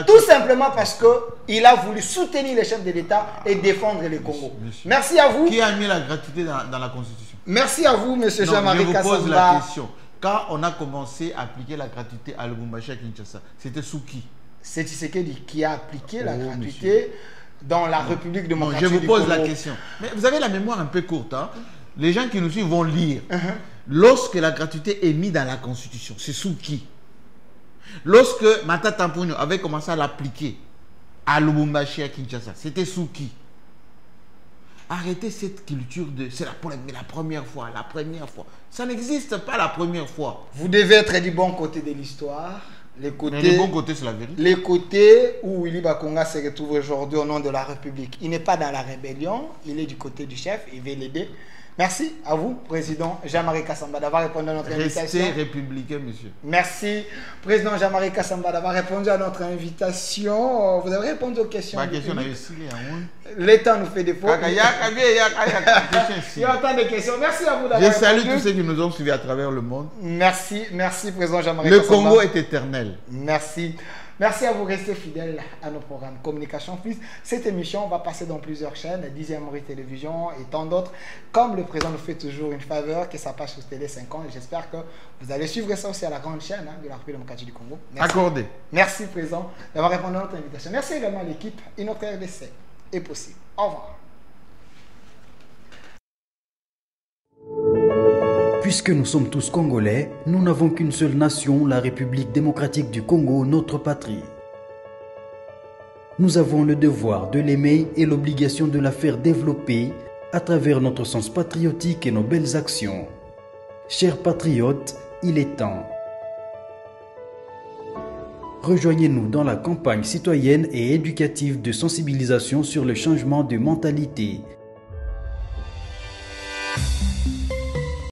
Tout simplement parce qu'il a voulu soutenir les chefs de l'État et défendre le Congo. Merci à vous. Qui a mis la gratuité dans la Constitution? Merci à vous, monsieur Jean-Marie Kassamba. Je vous pose la question. Quand on a commencé à appliquer la gratuité à Lubumbashi à Kinshasa, c'était sous qui? C'est Tshisekedi qui a appliqué la gratuité dans la République démocratique du Congo. Je vous pose la question. Mais vous avez la mémoire un peu courte. Hein? Les gens qui nous suivent vont lire. Lorsque la gratuité est mise dans la Constitution, c'est sous qui? Lorsque Mata Tamponyo avait commencé à l'appliquer à Lubumbashi à Kinshasa, c'était sous qui? Arrêtez cette culture de... C'est la première fois, la première fois. Ça n'existe pas la première fois. Vous devez être du bon côté de l'histoire. Les côtés, mais le bon côté, c'est la vérité. Les côtés où Willy Bakonga se retrouve aujourd'hui au nom de la République. Il n'est pas dans la rébellion, il est du côté du chef, il veut l'aider. Merci à vous, Président Jean-Marie Kassamba, d'avoir répondu à notre invitation. Restez républicain, monsieur. Merci, Président Jean-Marie Kassamba, d'avoir répondu à notre invitation. Vous avez répondu aux questions. Ma question est ici. Le temps nous fait défaut. Il y a autant de questions. Merci à vous d'avoir répondu. Je salue tous ceux qui nous ont suivis à travers le monde. Merci, merci, Président Jean-Marie Kassamba. Le Congo est éternel. Merci. Merci à vous, restez fidèles à nos programmes Communication Plus. Cette émission va passer dans plusieurs chaînes, 10e Rue Télévision et tant d'autres. Comme le président nous fait toujours une faveur, que ça passe sur Télé 5 ans. J'espère que vous allez suivre ça aussi à la grande chaîne de la République démocratique du Congo. Merci. Accordé. Merci, président, d'avoir répondu à notre invitation. Merci également à l'équipe et notre RDC est possible. Au revoir. Puisque nous sommes tous Congolais, nous n'avons qu'une seule nation, la République démocratique du Congo, notre patrie. Nous avons le devoir de l'aimer et l'obligation de la faire développer à travers notre sens patriotique et nos belles actions. Chers patriotes, il est temps. Rejoignez-nous dans la campagne citoyenne et éducative de sensibilisation sur le changement de mentalité.